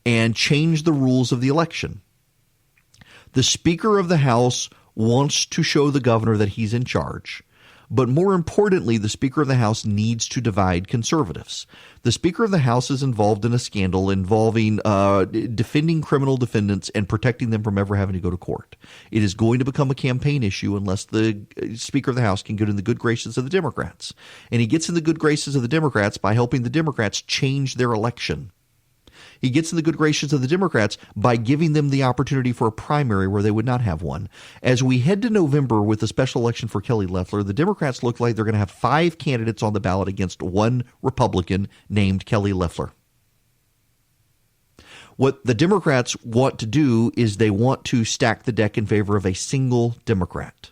and change the rules of the election. The Speaker of the House wants to show the governor that he's in charge. But more importantly, the Speaker of the House needs to divide conservatives. The Speaker of the House is involved in a scandal involving defending criminal defendants and protecting them from ever having to go to court. It is going to become a campaign issue unless the Speaker of the House can get in the good graces of the Democrats. And he gets in the good graces of the Democrats by helping the Democrats change their election. He gets in the good graces of the Democrats by giving them the opportunity for a primary where they would not have one. As we head to November with the special election for Kelly Loeffler, the Democrats look like they're going to have 5 candidates on the ballot against one Republican named Kelly Loeffler. What the Democrats want to do is they want to stack the deck in favor of a single Democrat.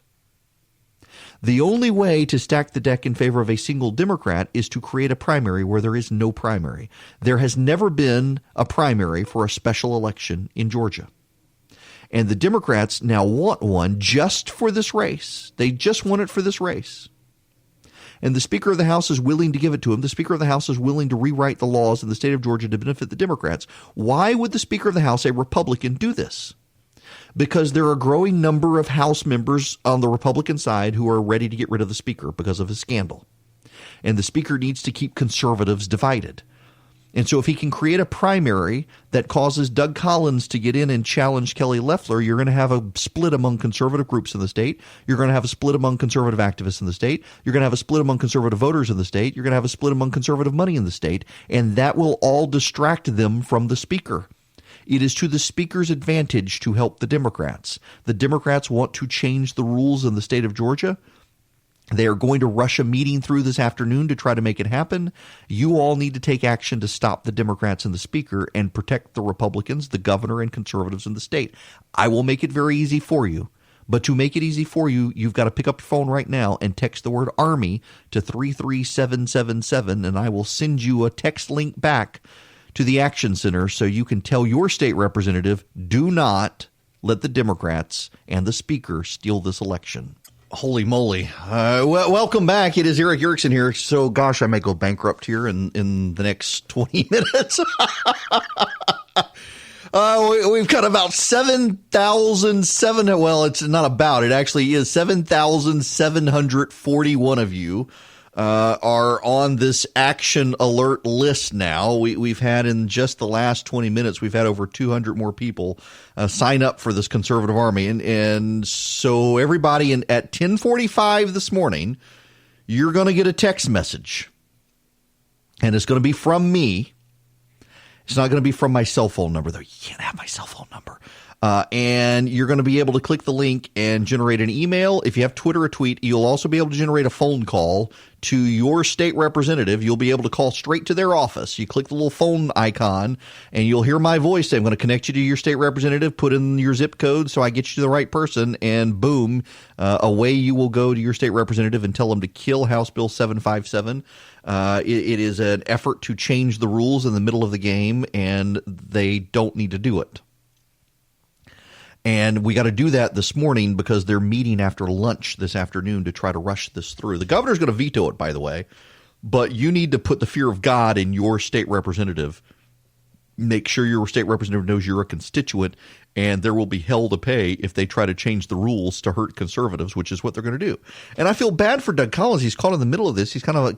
The only way to stack the deck in favor of a single Democrat is to create a primary where there is no primary. There has never been a primary for a special election in Georgia. And the Democrats now want one just for this race. They just want it for this race. And the Speaker of the House is willing to give it to him. The Speaker of the House is willing to rewrite the laws in the state of Georgia to benefit the Democrats. Why would the Speaker of the House, a Republican, do this? Because there are a growing number of House members on the Republican side who are ready to get rid of the Speaker because of his scandal. And the Speaker needs to keep conservatives divided. And so if he can create a primary that causes Doug Collins to get in and challenge Kelly Loeffler, you're going to have a split among conservative groups in the state. You're going to have a split among conservative activists in the state. You're going to have a split among conservative voters in the state. You're going to have a split among conservative money in the state. And that will all distract them from the Speaker. It is to the Speaker's advantage to help the Democrats. The Democrats want to change the rules in the state of Georgia. They are going to rush a meeting through this afternoon to try to make it happen. You all need to take action to stop the Democrats and the Speaker and protect the Republicans, the governor, and conservatives in the state. I will make it very easy for you. But to make it easy for you, you've got to pick up your phone right now and text the word Army to 33777, and I will send you a text link back to the Action Center so you can tell your state representative, do not let the Democrats and the Speaker steal this election. Holy moly. Welcome back. It is Eric Erickson here. So, gosh, I may go bankrupt here in the next 20 minutes. We've got about 7,007. Well, it's not about. It actually is 7,741 of you are on this action alert list now. We've had in just the last 20 minutes, we've had over 200 more people sign up for this conservative army. And so everybody at 10:45 this morning, you're going to get a text message. And it's going to be from me. It's not going to be from my cell phone number, though. You can't have my cell phone number. And you're going to be able to click the link and generate an email. If you have Twitter or tweet, you'll also be able to generate a phone call to your state representative. You'll be able to call straight to their office. You click the little phone icon and you'll hear my voice say, I'm going to connect you to your state representative, put in your zip code so I get you to the right person, and boom, away you will go to your state representative and tell them to kill House Bill 757. It is an effort to change the rules in the middle of the game, and they don't need to do it. And we got to do that this morning because they're meeting after lunch this afternoon to try to rush this through. The governor's going to veto it, by the way, but you need to put the fear of God in your state representative. Make sure your state representative knows you're a constituent, and there will be hell to pay if they try to change the rules to hurt conservatives, which is what they're going to do. And I feel bad for Doug Collins. He's caught in the middle of this. He's kind of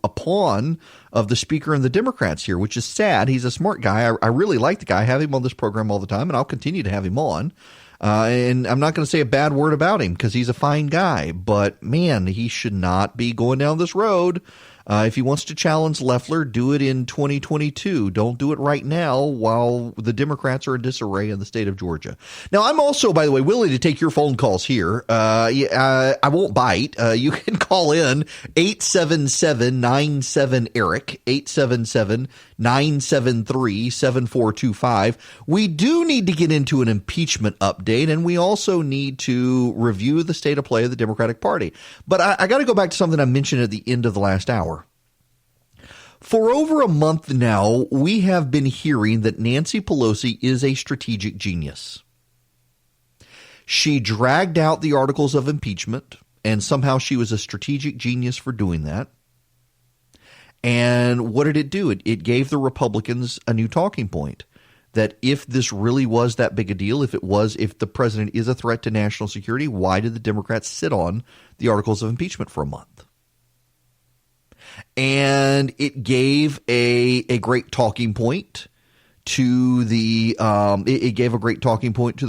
a pawn of the Speaker and the Democrats here, which is sad. He's a smart guy. I really like the guy. I have him on this program all the time, and I'll continue to have him on. And I'm not going to say a bad word about him because he's a fine guy. But, man, he should not be going down this road. If he wants to challenge Loeffler, do it in 2022. Don't do it right now while the Democrats are in disarray in the state of Georgia. Now, I'm also, by the way, willing to take your phone calls here. I won't bite. You can call in 877-97-ERIC, 877-973-7425. We do need to get into an impeachment update, and we also need to review the state of play of the Democratic Party. But I got to go back to something I mentioned at the end of the last hour. For over a month now, we have been hearing that Nancy Pelosi is a strategic genius. She dragged out the articles of impeachment, and somehow she was a strategic genius for doing that. And what did it do? It gave the Republicans a new talking point, that if this really was that big a deal, if the president is a threat to national security, why did the Democrats sit on the articles of impeachment for a month? And it gave a great talking point to the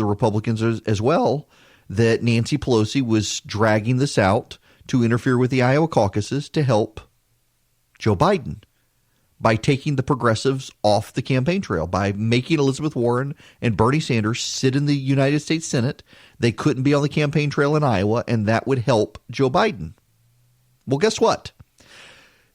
Republicans as well, that Nancy Pelosi was dragging this out to interfere with the Iowa caucuses to help Joe Biden. by taking the progressives off the campaign trail, by making Elizabeth Warren and Bernie Sanders sit in the United States Senate. They couldn't be on the campaign trail in Iowa, and that would help Joe Biden. Well, guess what?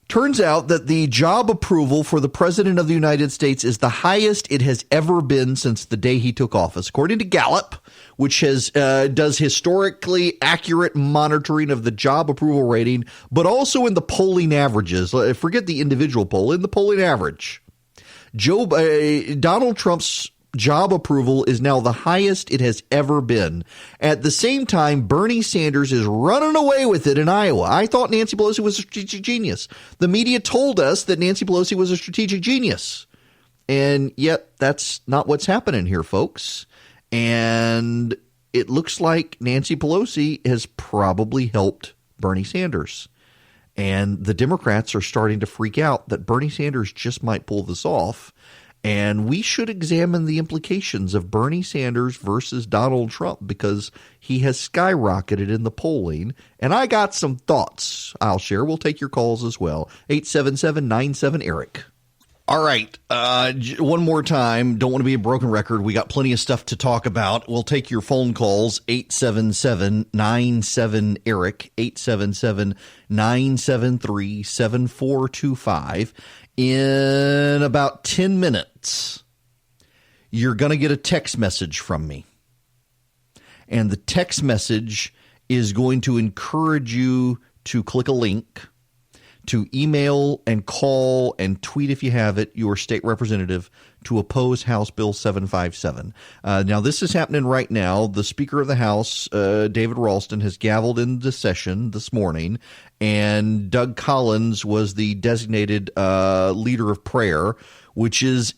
Turns out that the job approval for the president of the United States is the highest it has ever been since the day he took office. According to Gallup, which does historically accurate monitoring of the job approval rating, but also in the polling averages. Forget the individual poll, in the polling average. Donald Trump's job approval is now the highest it has ever been. At the same time, Bernie Sanders is running away with it in Iowa. I thought Nancy Pelosi was a strategic genius. The media told us that Nancy Pelosi was a strategic genius. And yet that's not what's happening here, folks. And it looks like Nancy Pelosi has probably helped Bernie Sanders. And the Democrats are starting to freak out that Bernie Sanders just might pull this off. And we should examine the implications of Bernie Sanders versus Donald Trump because he has skyrocketed in the polling. And I got some thoughts I'll share. We'll take your calls as well. 877-97-ERIC. All right. One more time. Don't want to be a broken record. We got plenty of stuff to talk about. We'll take your phone calls. 877-97-ERIC. 877-973-7425. In about 10 minutes, you're going to get a text message from me. And the text message is going to encourage you to click a link, to email and call and tweet if you have it, your state representative to oppose House Bill 757. Now, this is happening right now. The Speaker of the House, David Ralston, has gavelled into session this morning, and Doug Collins was the designated leader of prayer, which is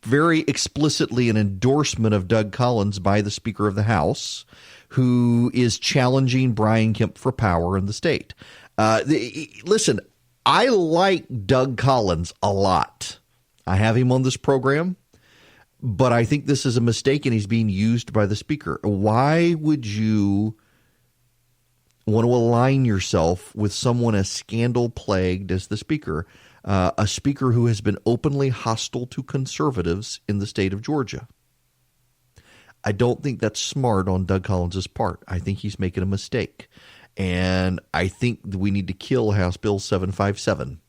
very explicitly an endorsement of Doug Collins by the Speaker of the House, who is challenging Brian Kemp for power in the state. Listen, I like Doug Collins a lot. I have him on this program, but I think this is a mistake and he's being used by the speaker. Why would you want to align yourself with someone as scandal-plagued as the speaker, a speaker who has been openly hostile to conservatives in the state of Georgia? I don't think that's smart on Doug Collins' part. I think he's making a mistake. And I think we need to kill House Bill 757.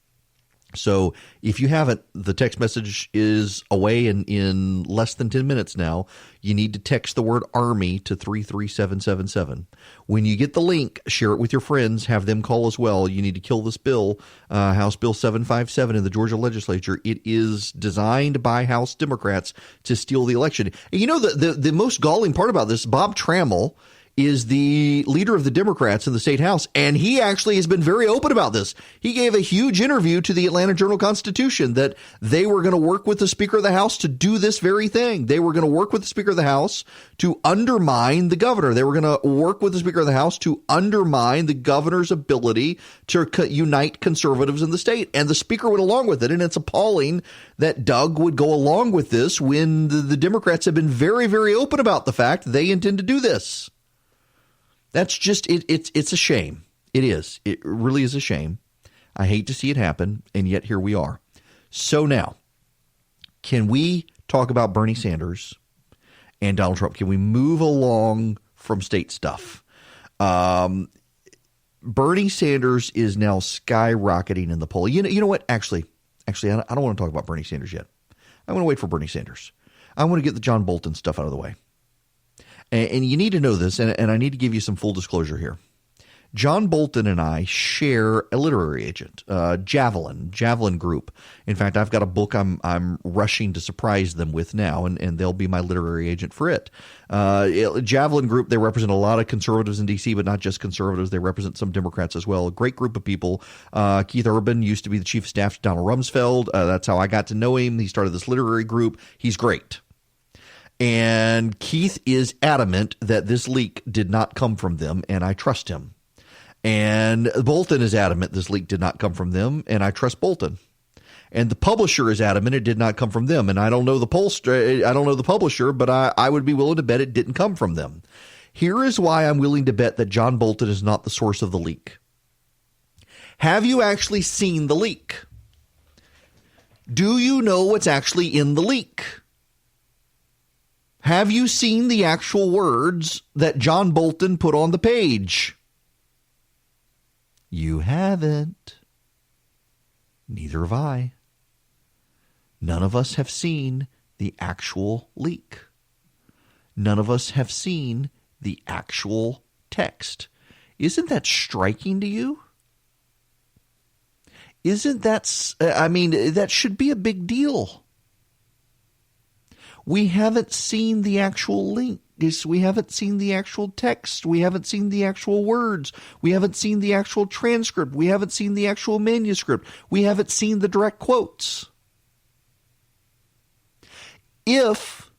So if you haven't, the text message is away in less than 10 minutes now. You need to text the word Army to 33777. When you get the link, share it with your friends. Have them call as well. You need to kill this bill, House Bill 757 in the Georgia legislature. It is designed by House Democrats to steal the election. And you know, the most galling part about this, Bob Trammell is the leader of the Democrats in the state house, and he actually has been very open about this. He gave a huge interview to the Atlanta Journal-Constitution that they were going to work with the Speaker of the House to do this very thing. They were going to work with the Speaker of the House to undermine the governor. They were going to work with the Speaker of the House to undermine the governor's ability to unite conservatives in the state. And the Speaker went along with it, and it's appalling that Doug would go along with this when the Democrats have been very, very open about the fact they intend to do this. That's just it's a shame. It is. It really is a shame. I hate to see it happen, and yet here we are. So now, can we talk about Bernie Sanders and Donald Trump? Can we move along from state stuff? Bernie Sanders is now skyrocketing in the poll. You know what? Actually, I don't want to talk about Bernie Sanders yet. I want to wait for Bernie Sanders. I want to get the John Bolton stuff out of the way. And you need to know this, and I need to give you some full disclosure here. John Bolton and I share a literary agent, Javelin Group. In fact, I've got a book I'm rushing to surprise them with now, and they'll be my literary agent for it. Javelin Group, they represent a lot of conservatives in D.C., but not just conservatives. They represent some Democrats as well. A great group of people. Keith Urban used to be the chief of staff to Donald Rumsfeld. That's how I got to know him. He started this literary group. He's great. And Keith is adamant that this leak did not come from them, and I trust him. And Bolton is adamant this leak did not come from them, and I trust Bolton. And the publisher is adamant it did not come from them, and I don't know the publisher, but I would be willing to bet it didn't come from them. Here is why I'm willing to bet that John Bolton is not the source of the leak. Have you actually seen the leak? Do you know what's actually in the leak? Have you seen the actual words that John Bolton put on the page? You haven't. Neither have I. None of us have seen the actual leak. None of us have seen the actual text. Isn't that striking to you? Isn't that, that should be a big deal. We haven't seen the actual link. We haven't seen the actual text. We haven't seen the actual words. We haven't seen the actual transcript. We haven't seen the actual manuscript. We haven't seen the direct quotes. If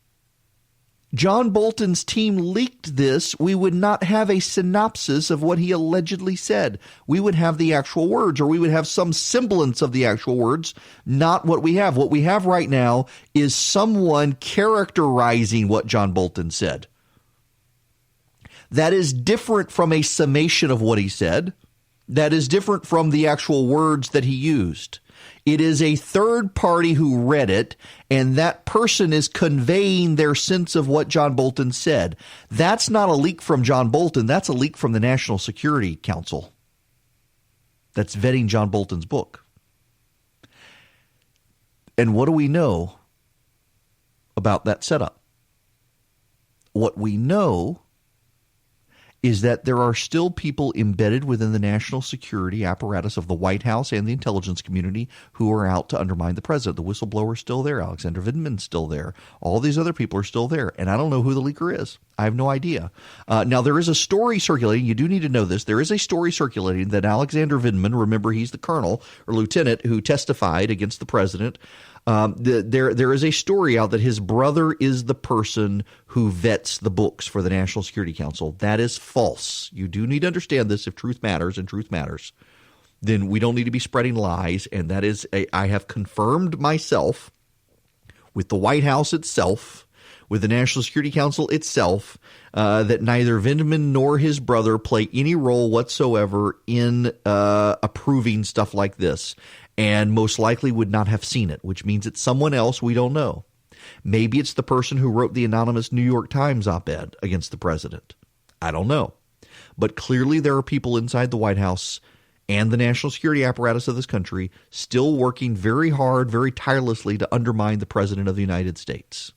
John Bolton's team leaked this, we would not have a synopsis of what he allegedly said. We would have the actual words, or we would have some semblance of the actual words, not what we have. What we have right now is someone characterizing what John Bolton said. That is different from a summation of what he said. That is different from the actual words that he used. It is a third party who read it, and that person is conveying their sense of what John Bolton said. That's not a leak from John Bolton. That's a leak from the National Security Council that's vetting John Bolton's book. And what do we know about that setup? What we know is that there are still people embedded within the national security apparatus of the White House and the intelligence community who are out to undermine the president. The whistleblower is still there. Alexander Vindman's still there. All these other people are still there. And I don't know who the leaker is. I have no idea. Now, there is a story circulating. You do need to know this. There is a story circulating that Alexander Vindman, remember he's the colonel or lieutenant who testified against the president. There is a story out that his brother is the person who vets the books for the National Security Council. That is false. You do need to understand this. If truth matters, and truth matters, then we don't need to be spreading lies. And that is, I have confirmed myself with the White House itself, with the National Security Council itself, that neither Vindman nor his brother play any role whatsoever in approving stuff like this. And most likely would not have seen it, which means it's someone else we don't know. Maybe it's the person who wrote the anonymous New York Times op-ed against the president. I don't know. But clearly there are people inside the White House and the national security apparatus of this country still working very hard, very tirelessly to undermine the president of the United States.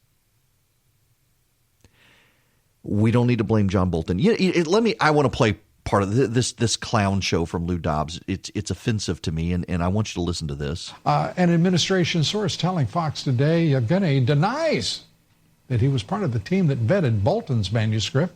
We don't need to blame John Bolton. I want to play part of this clown show from Lou Dobbs. It's offensive to me, and I want you to listen to this. An administration source telling Fox today, Yevgeny denies that he was part of the team that vetted Bolton's manuscript.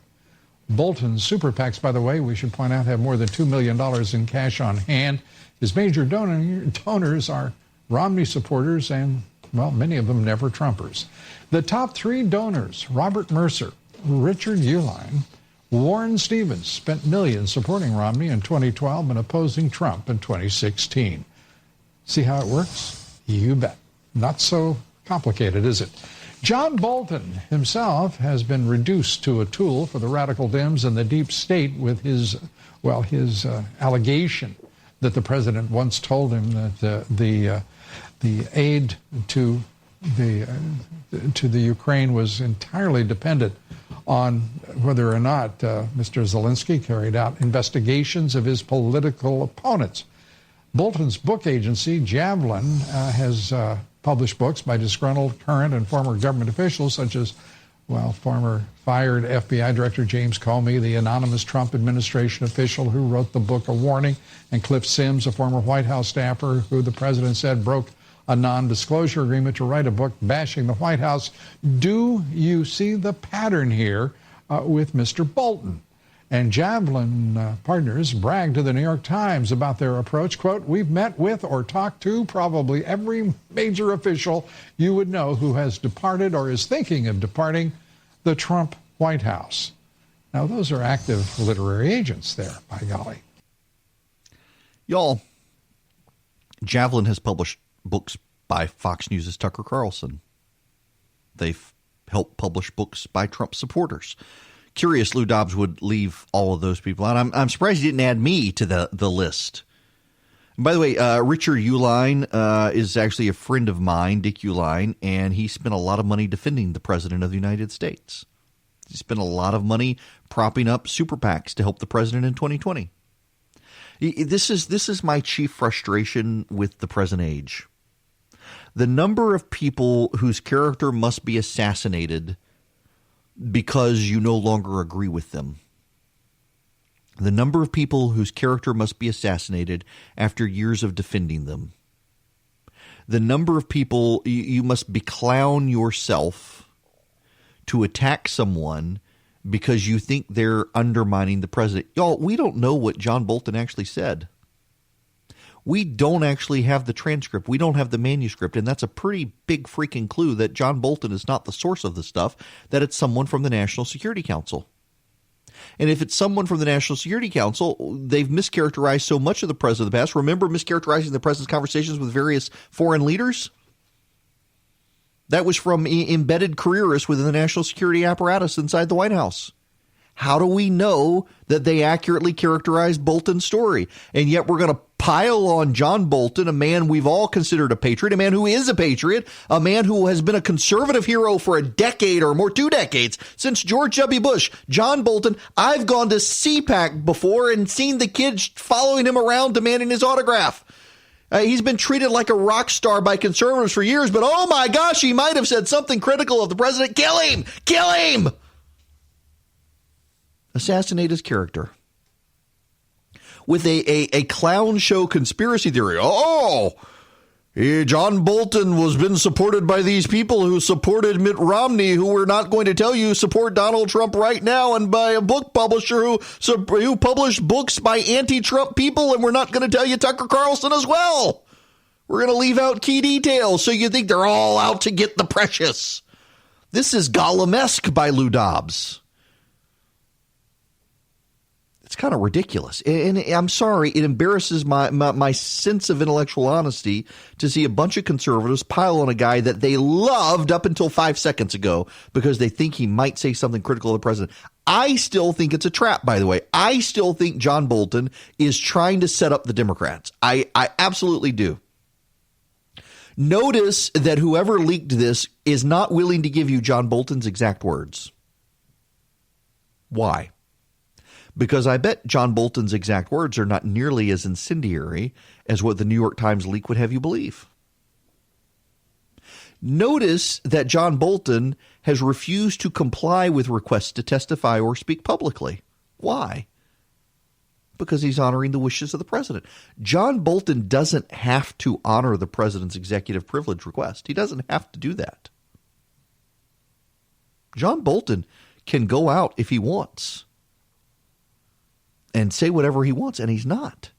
Bolton's super PACs, by the way, we should point out, have more than $2 million in cash on hand. His major donors are Romney supporters and, well, many of them never Trumpers. The top three donors, Robert Mercer, Richard Uihlein, Warren Stevens, spent millions supporting Romney in 2012 and opposing Trump in 2016. See how it works? You bet. Not so complicated, is it? John Bolton himself has been reduced to a tool for the radical Dems and the deep state with his allegation that the president once told him that the aid to the Ukraine was entirely dependent on whether or not Mr. Zelensky carried out investigations of his political opponents. Bolton's book agency, Javelin, has published books by disgruntled current and former government officials such as, former fired FBI Director James Comey, the anonymous Trump administration official who wrote the book A Warning, and Cliff Sims, a former White House staffer who the president said broke a non-disclosure agreement to write a book bashing the White House. Do you see the pattern here with Mr. Bolton? And Javelin partners bragged to the New York Times about their approach. Quote, "We've met with or talked to probably every major official you would know who has departed or is thinking of departing the Trump White House." Now, those are active literary agents there, by golly. Y'all, Javelin has published books by Fox News' Tucker Carlson. They've helped publish books by Trump supporters. Curious Lou Dobbs would leave all of those people out. I'm surprised he didn't add me to the list. By the way, Richard Uihlein is actually a friend of mine, Dick Uihlein, and he spent a lot of money defending the President of the United States. He spent a lot of money propping up super PACs to help the president in 2020. This is my chief frustration with the present age. The number of people whose character must be assassinated because you no longer agree with them. The number of people whose character must be assassinated after years of defending them. The number of people you must beclown yourself to attack someone because you think they're undermining the president. Y'all, we don't know what John Bolton actually said. We don't actually have the transcript. We don't have the manuscript. And that's a pretty big freaking clue that John Bolton is not the source of the stuff, that it's someone from the National Security Council. And if it's someone from the National Security Council, they've mischaracterized so much of the president of the past. Remember mischaracterizing the president's conversations with various foreign leaders? That was from embedded careerists within the national security apparatus inside the White House. How do we know that they accurately characterized Bolton's story? And yet we're going to pile on John Bolton, a man we've all considered a patriot, a man who is a patriot, a man who has been a conservative hero for a decade or more, 2 decades, since George W. Bush. John Bolton, I've gone to CPAC before and seen the kids following him around demanding his autograph. He's been treated like a rock star by conservatives for years, but oh my gosh, he might have said something critical of the president. Kill him! Kill him! Assassinate his character. With a clown show conspiracy theory. John Bolton was been supported by these people who supported Mitt Romney, who we're not going to tell you support Donald Trump right now, and by a book publisher who published books by anti-Trump people, and we're not going to tell you Tucker Carlson as well. We're going to leave out key details, so you think they're all out to get the precious. This is Gollum-esque by Lou Dobbs. It's kind of ridiculous. And I'm sorry, it embarrasses my sense of intellectual honesty to see a bunch of conservatives pile on a guy that they loved up until 5 seconds ago because they think he might say something critical of the president. I still think it's a trap, by the way. I still think John Bolton is trying to set up the Democrats. I absolutely do. Notice that whoever leaked this is not willing to give you John Bolton's exact words. Why? Because I bet John Bolton's exact words are not nearly as incendiary as what the New York Times leak would have you believe. Notice that John Bolton has refused to comply with requests to testify or speak publicly. Why? Because he's honoring the wishes of the president. John Bolton doesn't have to honor the president's executive privilege request. He doesn't have to do that. John Bolton can go out if he wants and say whatever he wants, and he's not.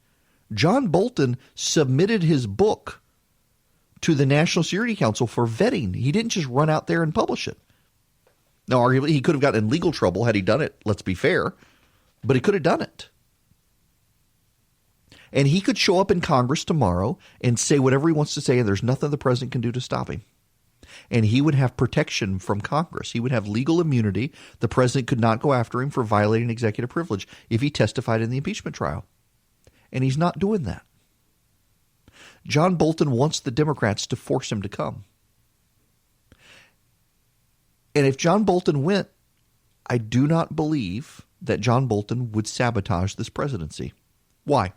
John Bolton submitted his book to the National Security Council for vetting. He didn't just run out there and publish it. Now, arguably, he could have gotten in legal trouble had he done it, let's be fair, but he could have done it. And he could show up in Congress tomorrow and say whatever he wants to say, and there's nothing the president can do to stop him. And he would have protection from Congress. He would have legal immunity. The president could not go after him for violating executive privilege if he testified in the impeachment trial. And he's not doing that. John Bolton wants the Democrats to force him to come. And if John Bolton went, I do not believe that John Bolton would sabotage this presidency. Why?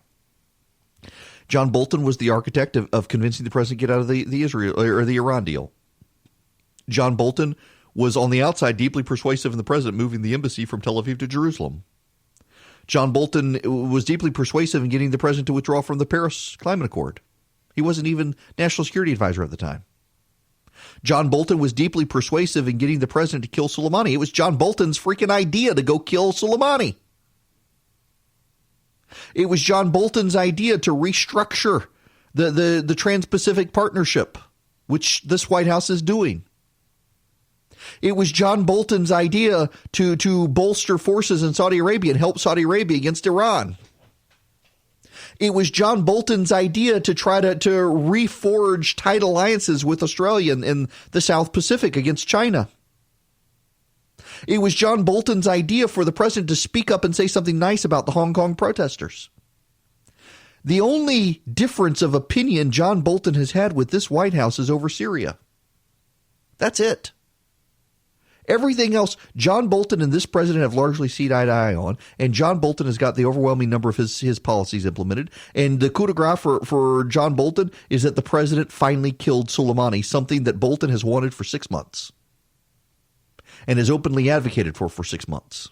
John Bolton was the architect of convincing the president to get out of the Israel or the Iran deal. John Bolton was on the outside deeply persuasive in the president moving the embassy from Tel Aviv to Jerusalem. John Bolton was deeply persuasive in getting the president to withdraw from the Paris Climate Accord. He wasn't even national security advisor at the time. John Bolton was deeply persuasive in getting the president to kill Soleimani. It was John Bolton's freaking idea to go kill Soleimani. It was John Bolton's idea to restructure the Trans-Pacific Partnership, which this White House is doing. It was John Bolton's idea to bolster forces in Saudi Arabia and help Saudi Arabia against Iran. It was John Bolton's idea to try to reforge tight alliances with Australia and the South Pacific against China. It was John Bolton's idea for the president to speak up and say something nice about the Hong Kong protesters. The only difference of opinion John Bolton has had with this White House is over Syria. That's it. Everything else, John Bolton and this president have largely seen eye to eye on, and John Bolton has got the overwhelming number of his policies implemented. And the coup de grace for John Bolton is that the president finally killed Soleimani, something that Bolton has wanted for 6 months and has openly advocated for 6 months.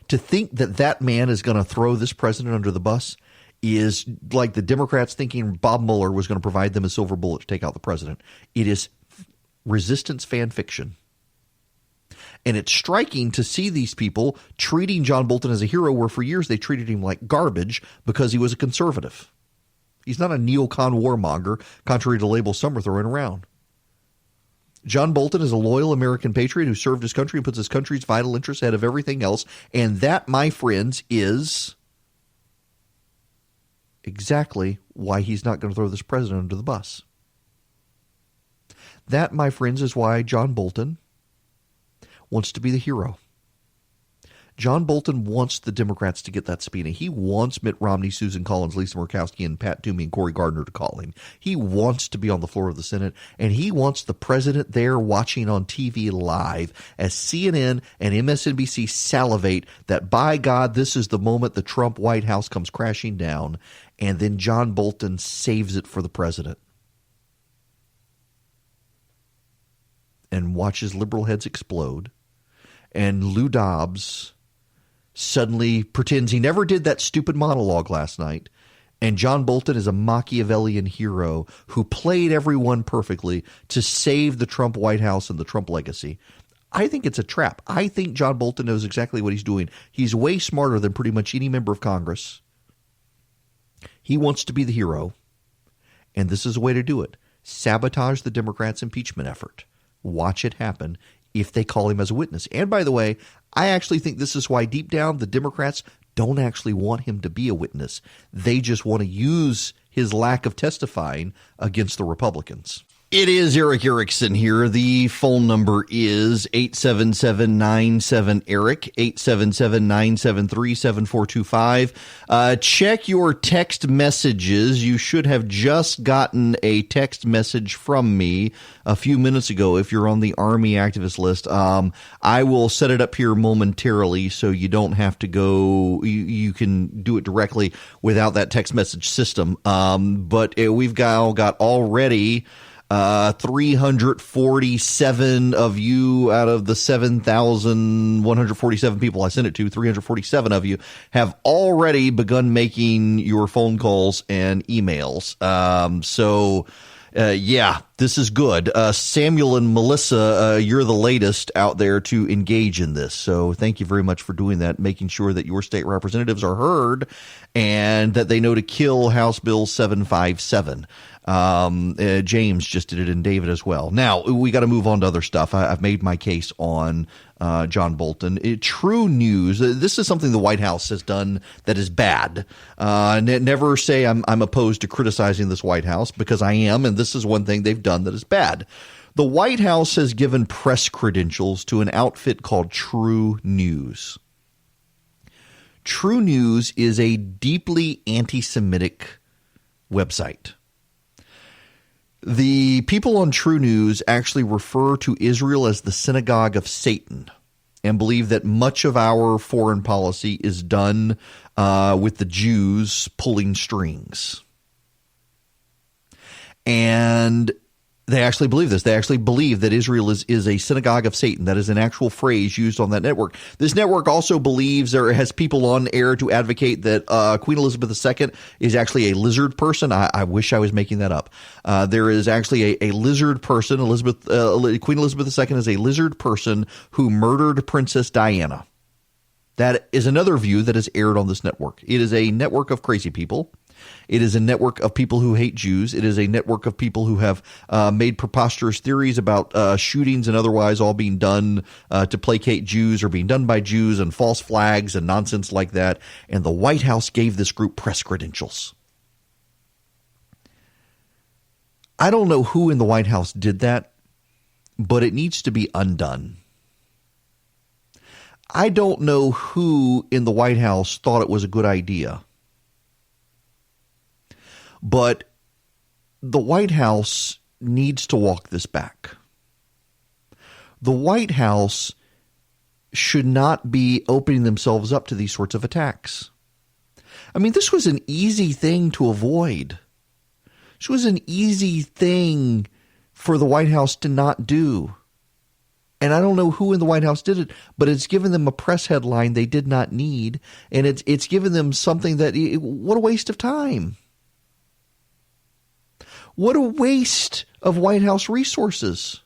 To think that that man is going to throw this president under the bus is like the Democrats thinking Bob Mueller was going to provide them a silver bullet to take out the president. It is resistance fan fiction. And it's striking to see these people treating John Bolton as a hero where for years they treated him like garbage because he was a conservative. He's not a neocon warmonger, contrary to labels some are throwing around. John Bolton is a loyal American patriot who served his country and puts his country's vital interests ahead of everything else. And that, my friends, is exactly why he's not going to throw this president under the bus. That, my friends, is why John Bolton wants to be the hero. John Bolton wants the Democrats to get that subpoena. He wants Mitt Romney, Susan Collins, Lisa Murkowski, and Pat Toomey and Cory Gardner to call him. He wants to be on the floor of the Senate, and he wants the president there watching on TV live as CNN and MSNBC salivate that, by God, this is the moment the Trump White House comes crashing down, and then John Bolton saves it for the president. And watches liberal heads explode, and Lou Dobbs suddenly pretends he never did that stupid monologue last night, and John Bolton is a Machiavellian hero who played everyone perfectly to save the Trump White House and the Trump legacy. I think it's a trap. I think John Bolton knows exactly what he's doing. He's way smarter than pretty much any member of Congress. He wants to be the hero, and this is a way to do it. Sabotage the Democrats' impeachment effort. Watch it happen if they call him as a witness. And by the way, I actually think this is why deep down the Democrats don't actually want him to be a witness. They just want to use his lack of testifying against the Republicans. It is Eric Erickson here. The phone number is 877-97-ERIC, 877-973-7425. Check your text messages. You should have just gotten a text message from me a few minutes ago if you're on the Army activist list. I will set it up here momentarily so you don't have to go. You can do it directly without that text message system. But we've got already 347 of you out of the 7,147 people I sent it to, 347 of you have already begun making your phone calls and emails. Yeah, this is good. Samuel and Melissa, you're the latest out there to engage in this. So thank you very much for doing that, making sure that your state representatives are heard and that they know to kill House Bill 757. James just did it, and David as well. Now, we got to move on to other stuff. I've made my case on John Bolton. True news. This is something the White House has done that is bad. Never say I'm opposed to criticizing this White House, because I am, and this is one thing they've done that is bad. The White House has given press credentials to an outfit called True News. True News is a deeply anti-Semitic website. The people on True News actually refer to Israel as the synagogue of Satan and believe that much of our foreign policy is done with the Jews pulling strings. And they actually believe this. They actually believe that Israel is a synagogue of Satan. That is an actual phrase used on that network. This network also believes, or has people on air to advocate, that Queen Elizabeth II is actually a lizard person. I wish I was making that up. There is actually a lizard person. Queen Elizabeth II is a lizard person who murdered Princess Diana. That is another view that is aired on this network. It is a network of crazy people. It is a network of people who hate Jews. It is a network of people who have made preposterous theories about shootings and otherwise all being done to placate Jews or being done by Jews, and false flags and nonsense like that. And the White House gave this group press credentials. I don't know who in the White House did that, but it needs to be undone. I don't know who in the White House thought it was a good idea, but the White House needs to walk this back. The White House should not be opening themselves up to these sorts of attacks. I mean, this was an easy thing to avoid. This was an easy thing for the White House to not do. And I don't know who in the White House did it, but it's given them a press headline they did not need, and it's given them something that, what a waste of time. What a waste of White House resources.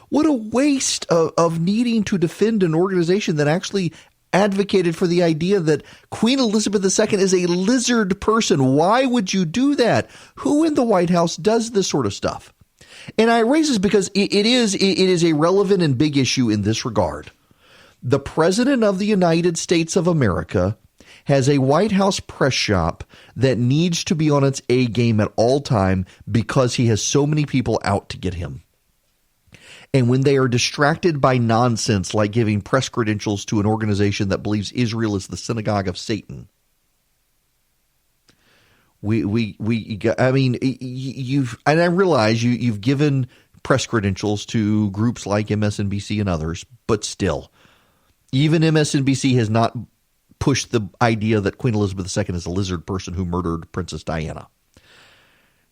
What a waste of needing to defend an organization that actually advocated for the idea that Queen Elizabeth II is a lizard person. Why would you do that? Who in the White House does this sort of stuff? And I raise this because it is a relevant and big issue in this regard. The President of the United States of America has a White House press shop that needs to be on its A game at all time because he has so many people out to get him. And when they are distracted by nonsense like giving press credentials to an organization that believes Israel is the synagogue of Satan, I mean, and I realize you've given press credentials to groups like MSNBC and others, but still, even MSNBC has not pushed the idea that Queen Elizabeth II is a lizard person who murdered Princess Diana.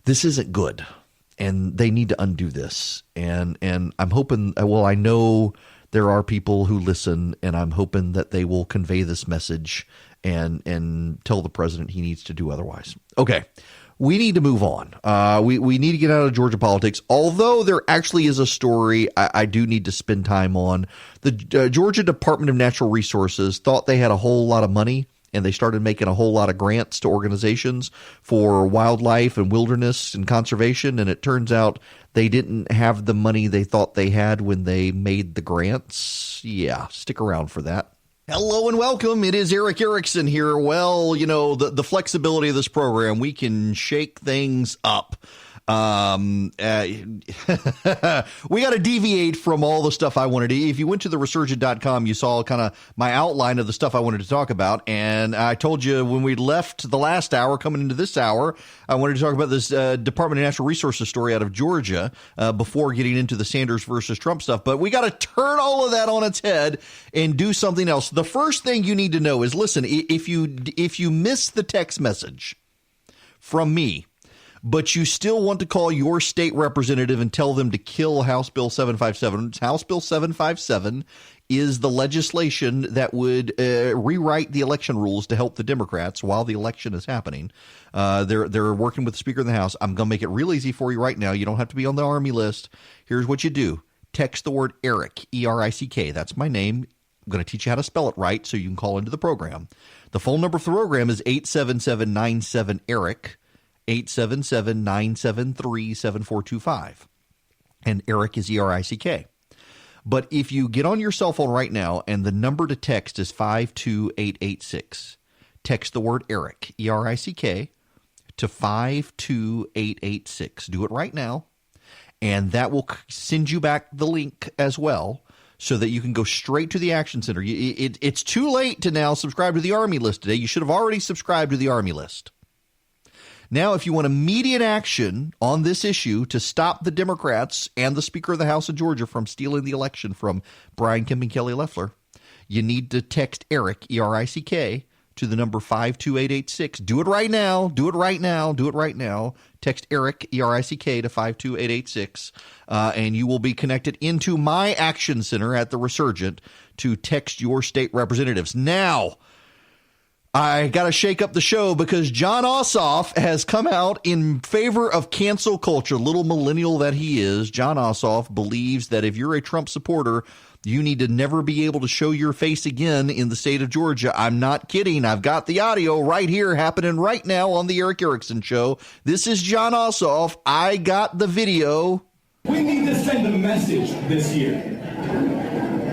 This isn't good, and they need to undo this. And I'm hoping, well, I know there are people who listen, and I'm hoping that they will convey this message and tell the president he needs to do otherwise. Okay, we need to move on. We need to get out of Georgia politics, although there actually is a story I do need to spend time on. The Georgia Department of Natural Resources thought they had a whole lot of money, and they started making a whole lot of grants to organizations for wildlife and wilderness and conservation, and it turns out they didn't have the money they thought they had when they made the grants. Yeah, stick around for that. Hello and welcome. It is Eric Erickson here. Well, you know, the flexibility of this program, we can shake things up. We got to deviate from all the stuff I wanted to. If you went to theresurgent.com, you saw kind of my outline of the stuff I wanted to talk about. And I told you when we left the last hour, coming into this hour, I wanted to talk about this Department of Natural Resources story out of Georgia before getting into the Sanders versus Trump stuff. But we got to turn all of that on its head and do something else. The first thing you need to know is, listen, if you miss the text message from me, but you still want to call your state representative and tell them to kill House Bill 757. House Bill 757 is the legislation that would rewrite the election rules to help the Democrats while the election is happening. They're working with the Speaker of the House. I'm going to make it real easy for you right now. You don't have to be on the Army list. Here's what you do. Text the word ERIC, E-R-I-C-K. That's my name. I'm going to teach you how to spell it right so you can call into the program. The phone number for the program is 877-97-ERIC. 877-973-7425. And Eric is E-R-I-C-K. But if you get on your cell phone right now and the number to text is 52886, text the word Eric, E-R-I-C-K, to 52886. Do it right now, and that will send you back the link as well so that you can go straight to the Action Center. It's too late to now subscribe to the Army list today. You should have already subscribed to the Army list. Now, if you want immediate action on this issue to stop the Democrats and the Speaker of the House of Georgia from stealing the election from Brian Kemp and Kelly Loeffler, you need to text ERIC, E-R-I-C-K, to the number 52886. Do it right now. Do it right now. Do it right now. Text ERIC, E-R-I-C-K, to 52886, and you will be connected into my Action Center at the Resurgent to text your state representatives. Now, I got to shake up the show because Jon Ossoff has come out in favor of cancel culture. Little millennial that he is, Jon Ossoff believes that if you're a Trump supporter, you need to never be able to show your face again in the state of Georgia. I'm not kidding. I've got the audio right here happening right now on the Eric Erickson Show. This is Jon Ossoff. I got the video. We need to send a message this year.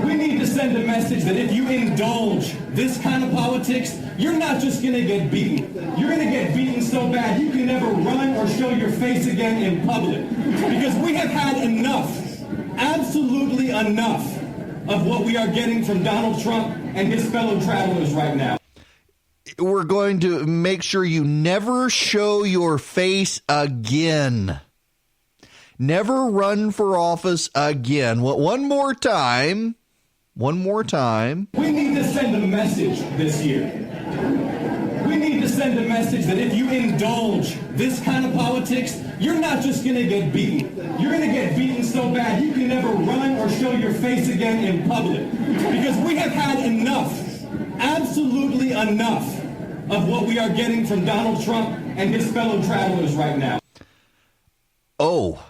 We need to send a message that if you indulge this kind of politics, you're not just going to get beaten. You're going to get beaten so bad you can never run or show your face again in public. Because we have had enough, absolutely enough, of what we are getting from Donald Trump and his fellow travelers right now. We're going to make sure you never show your face again. Never run for office again. One more time. We need to send a message this year. We need to send a message that if you indulge this kind of politics, you're not just going to get beaten. You're going to get beaten so bad you can never run or show your face again in public. Because we have had enough, absolutely enough, of what we are getting from Donald Trump and his fellow travelers right now. Oh,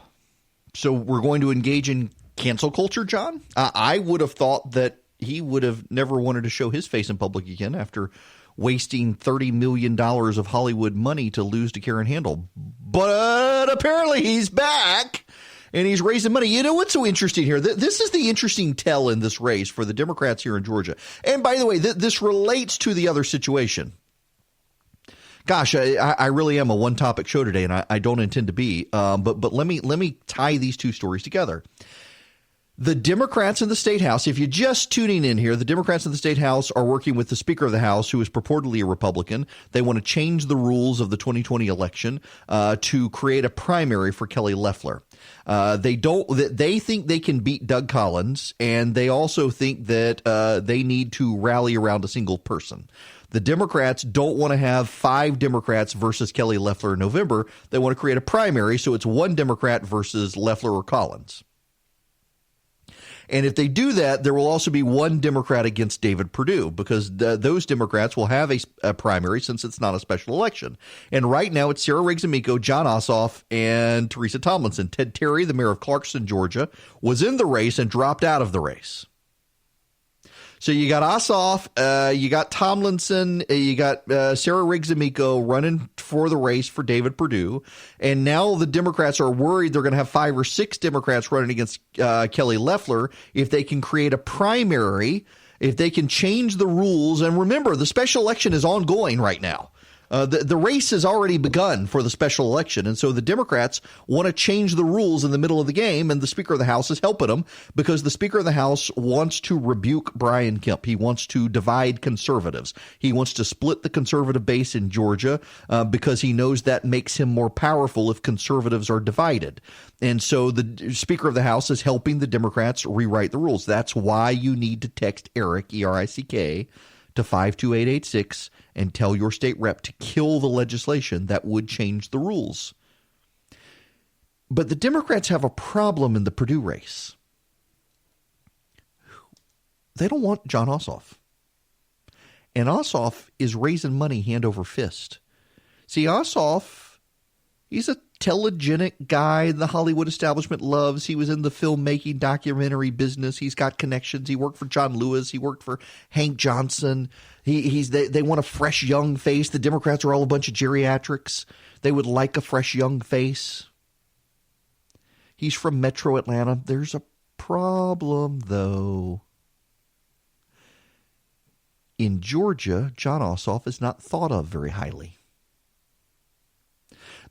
so we're going to engage in cancel culture, John? I would have thought that he would have never wanted to show his face in public again after wasting $30 million of Hollywood money to lose to Karen Handel. But apparently he's back and he's raising money. You know what's so interesting here? This is the interesting tell in this race for the Democrats here in Georgia. And by the way, this relates to the other situation. Gosh, I really am a one-topic show today, and I don't intend to be. But let me tie these two stories together. The Democrats in the State House, if you're just tuning in here, the Democrats in the State House are working with the Speaker of the House, who is purportedly a Republican. They want to change the rules of the 2020 election to create a primary for Kelly Loeffler. They think they can beat Doug Collins, and they also think that they need to rally around a single person. The Democrats don't want to have 5 Democrats versus Kelly Loeffler in November. They want to create a primary, so it's one Democrat versus Loeffler or Collins. And if they do that, there will also be one Democrat against David Perdue, because those Democrats will have a primary since it's not a special election. And right now it's Sarah Riggs-Amico, Jon Ossoff, and Teresa Tomlinson. Ted Terry, the mayor of Clarkston, Georgia, was in the race and dropped out of the race. So you got Ossoff, you got Tomlinson, you got Sarah Riggs-Amico running for the race for David Perdue. And now the Democrats are worried they're going to have 5 or 6 Democrats running against Kelly Loeffler if they can create a primary, if they can change the rules. And remember, the special election is ongoing right now. The race has already begun for the special election, and so the Democrats want to change the rules in the middle of the game, and the Speaker of the House is helping them because the Speaker of the House wants to rebuke Brian Kemp. He wants to divide conservatives. He wants to split the conservative base in Georgia because he knows that makes him more powerful if conservatives are divided. And so the Speaker of the House is helping the Democrats rewrite the rules. That's why you need to text ERIC, E-R-I-C-K, to 52886 and tell your state rep to kill the legislation that would change the rules. But the Democrats have a problem in the Perdue race. They don't want Jon Ossoff. And Ossoff is raising money hand over fist. See, Ossoff, he's a telegenic guy the Hollywood establishment loves. He was in the filmmaking documentary business. He's got connections. He worked for John Lewis. He worked for Hank Johnson. They want a fresh young face. The Democrats are all a bunch of geriatrics. They would like a fresh young face. He's from Metro Atlanta. There's a problem, though. In Georgia, Jon Ossoff is not thought of very highly.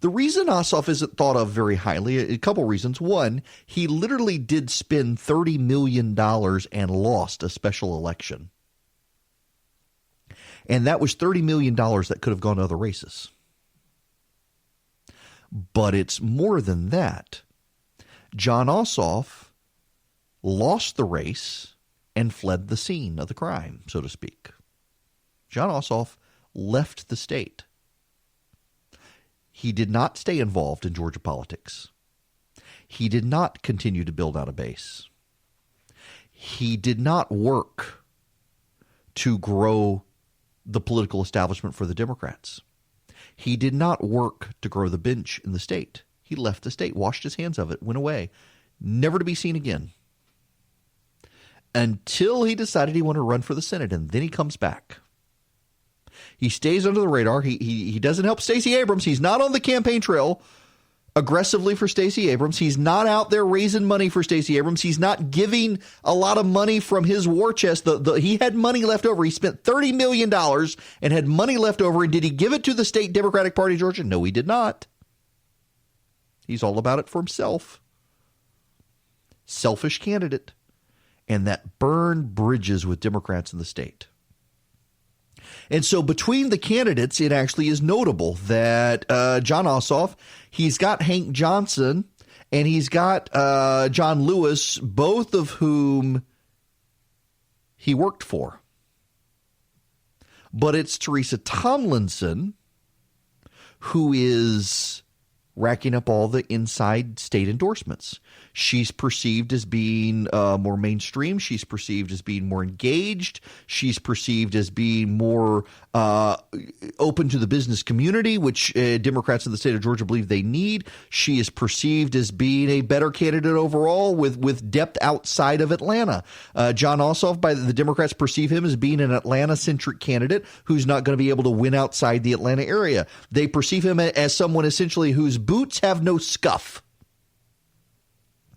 The reason Ossoff isn't thought of very highly, a couple reasons. One, he literally did spend $30 million and lost a special election. And that was $30 million that could have gone to other races. But it's more than that. Jon Ossoff lost the race and fled the scene of the crime, so to speak. Jon Ossoff left the state. He did not stay involved in Georgia politics. He did not continue to build out a base. He did not work to grow the political establishment for the Democrats. He did not work to grow the bench in the state. He left the state, washed his hands of it, went away, never to be seen again. Until he decided he wanted to run for the Senate, and then he comes back. He stays under the radar. He doesn't help Stacey Abrams. He's not on the campaign trail aggressively for Stacey Abrams. He's not out there raising money for Stacey Abrams. He's not giving a lot of money from his war chest. He had money left over. He spent $30 million and had money left over. And did he give it to the state Democratic Party of Georgia? No, he did not. He's all about it for himself. Selfish candidate. and that burned bridges with Democrats in the state. And so between the candidates, it actually is notable that Jon Ossoff, he's got Hank Johnson, and he's got John Lewis, both of whom he worked for. But it's Teresa Tomlinson who is racking up all the inside state endorsements. She's perceived as being more mainstream. She's perceived as being more engaged. She's perceived as being more open to the business community, which Democrats in the state of Georgia believe they need. She is perceived as being a better candidate overall with depth outside of Atlanta. Jon Ossoff, by the Democrats, perceive him as being an Atlanta-centric candidate who's not going to be able to win outside the Atlanta area. They perceive him as someone essentially whose boots have no scuff.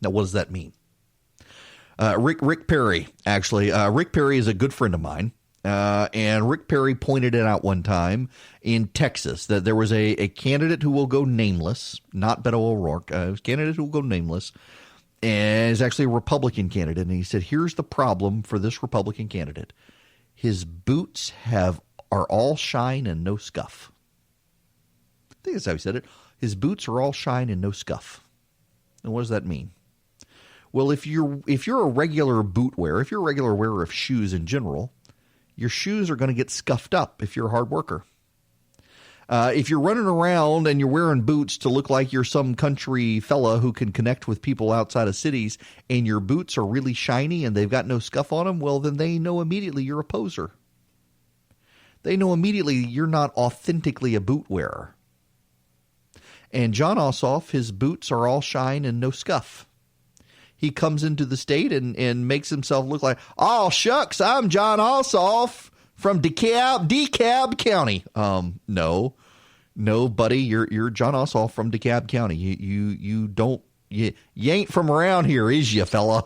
Now, what does that mean? Rick Perry, actually. Rick Perry is a good friend of mine. And Rick Perry pointed it out one time in Texas that there was a candidate who will go nameless, not Beto O'Rourke, a candidate who will go nameless, and is actually a Republican candidate. And he said, here's the problem for this Republican candidate. His boots are all shine and no scuff. I think that's how he said it. His boots are all shine and no scuff. And what does that mean? Well, if you're a regular boot wearer, if you're a regular wearer of shoes in general, your shoes are going to get scuffed up if you're a hard worker. If you're running around and you're wearing boots to look like you're some country fella who can connect with people outside of cities, and your boots are really shiny and they've got no scuff on them, well, then they know immediately you're a poser. They know immediately you're not authentically a boot wearer. And Jon Ossoff, his boots are all shine and no scuff. He comes into the state and makes himself look like, oh, shucks, I'm Jon Ossoff from DeKalb County. No, buddy, you're Jon Ossoff from DeKalb County. You ain't from around here, is you, fella?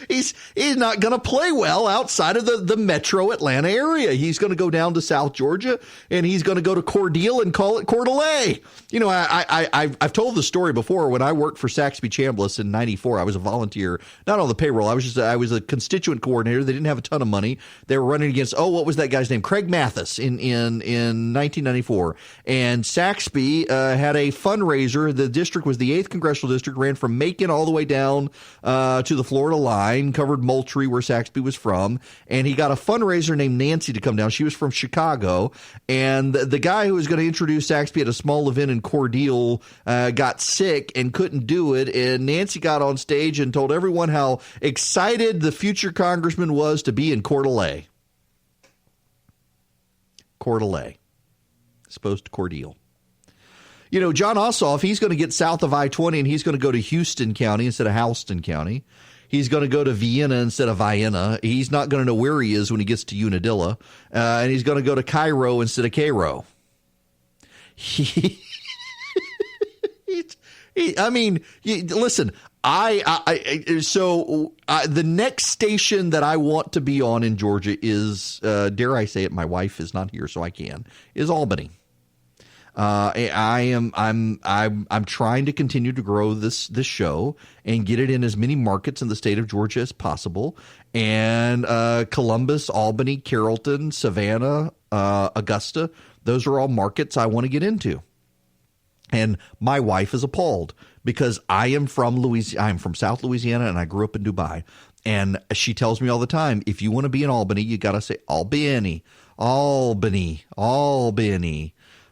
He's not going to play well outside of the metro Atlanta area. He's going to go down to South Georgia, and he's going to go to Cordele and call it Coeur d'Alene. You know, I've told the story before. When I worked for Saxby Chambliss in '94, I was a volunteer, not on the payroll. I was a constituent coordinator. They didn't have a ton of money. They were running against what was that guy's name? Craig Mathis in 1994. And Saxby had a fundraiser. The district was the 8th congressional district, ran from Macon all the way down to the Florida line. Covered Moultrie, where Saxby was from, and he got a fundraiser named Nancy to come down. She was from Chicago, and the guy who was going to introduce Saxby at a small event in Cordele got sick and couldn't do it, and Nancy got on stage and told everyone how excited the future congressman was to be in Coeur d'Alene. Coeur d'Alene, as opposed to Cordele. You know, Jon Ossoff, he's going to get south of I-20, and he's going to go to Houston County instead of Houston County. He's going to go to Vienna instead of Vienna. He's not going to know where he is when he gets to Unadilla. And he's going to go to Cairo instead of Cairo. Listen, the next station that I want to be on in Georgia is, dare I say it, my wife is not here, so I can, is Albany. I'm trying to continue to grow this show and get it in as many markets in the state of Georgia as possible. And Columbus, Albany, Carrollton, Savannah, Augusta, those are all markets I want to get into. And my wife is appalled because I am from Louisiana. I'm from South Louisiana, and I grew up in Dubai. And she tells me all the time, if you want to be in Albany, you got to say Albany.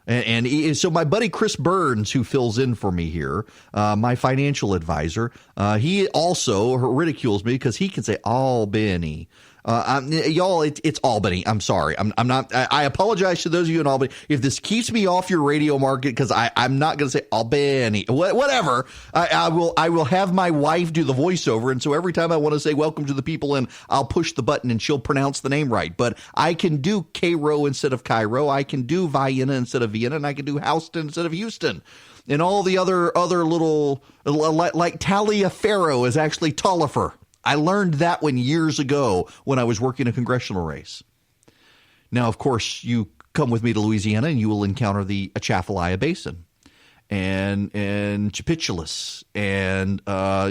And so my buddy Chris Burns, who fills in for me here, my financial advisor, he also ridicules me because he can say Albany. Y'all, it's Albany. I'm sorry. I'm not. I apologize to those of you in Albany if this keeps me off your radio market, because I'm not going to say Albany. Whatever. I will have my wife do the voiceover, and so every time I want to say welcome to the people, and I'll push the button and she'll pronounce the name right. But I can do Cairo instead of Cairo. I can do Vienna instead of Vienna, and I can do Houston instead of Houston. And all the other little, like Taliaferro is actually Talifer. I learned that one years ago when I was working a congressional race. Now, of course, you come with me to Louisiana and you will encounter the Atchafalaya Basin. and capitulus, and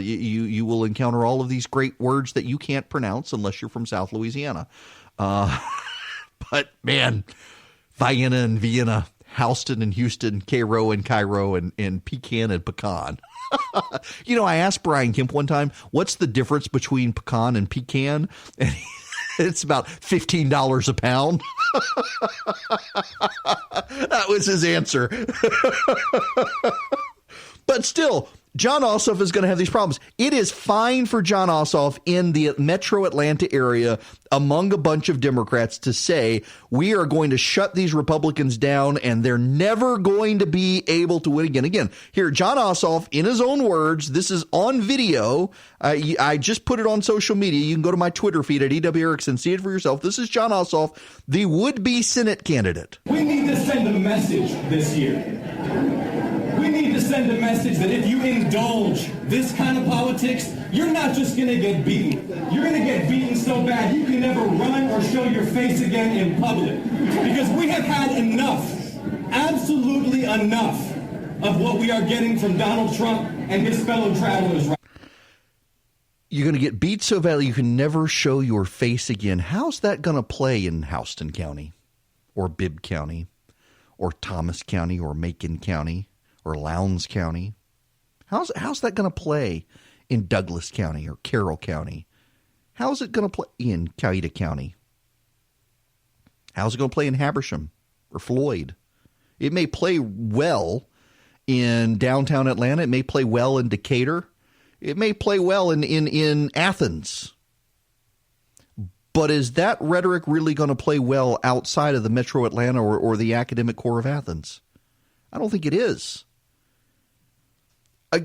you will encounter all of these great words that you can't pronounce unless you're from South Louisiana. But man, Vienna and Vienna, Houston and Houston, Cairo and Cairo, and pecan and pecan. You know, I asked Brian Kemp one time, what's the difference between pecan and pecan? And it's about $15 a pound. That was his answer. But still, Jon Ossoff is going to have these problems. It is fine for Jon Ossoff in the metro Atlanta area among a bunch of Democrats to say, we are going to shut these Republicans down and they're never going to be able to win again. Again, here, Jon Ossoff, in his own words, this is on video. I just put it on social media. You can go to my Twitter feed at EW Erickson, see it for yourself. This is Jon Ossoff, the would-be Senate candidate. We need to send a message this year. We need to send a message that if you indulge this kind of politics, you're not just going to get beaten. You're going to get beaten so bad you can never run or show your face again in public. Because we have had enough, absolutely enough, of what we are getting from Donald Trump and his fellow travelers. You're going to get beat so badly you can never show your face again. How's that going to play in Houston County or Bibb County or Thomas County or Macon County or Lowndes County? How's that going to play in Douglas County or Carroll County? How's it going to play in Coweta County? How's it going to play in Habersham or Floyd? It may play well in downtown Atlanta. It may play well in Decatur. It may play well in Athens. But is that rhetoric really going to play well outside of the metro Atlanta or the academic core of Athens? I don't think it is.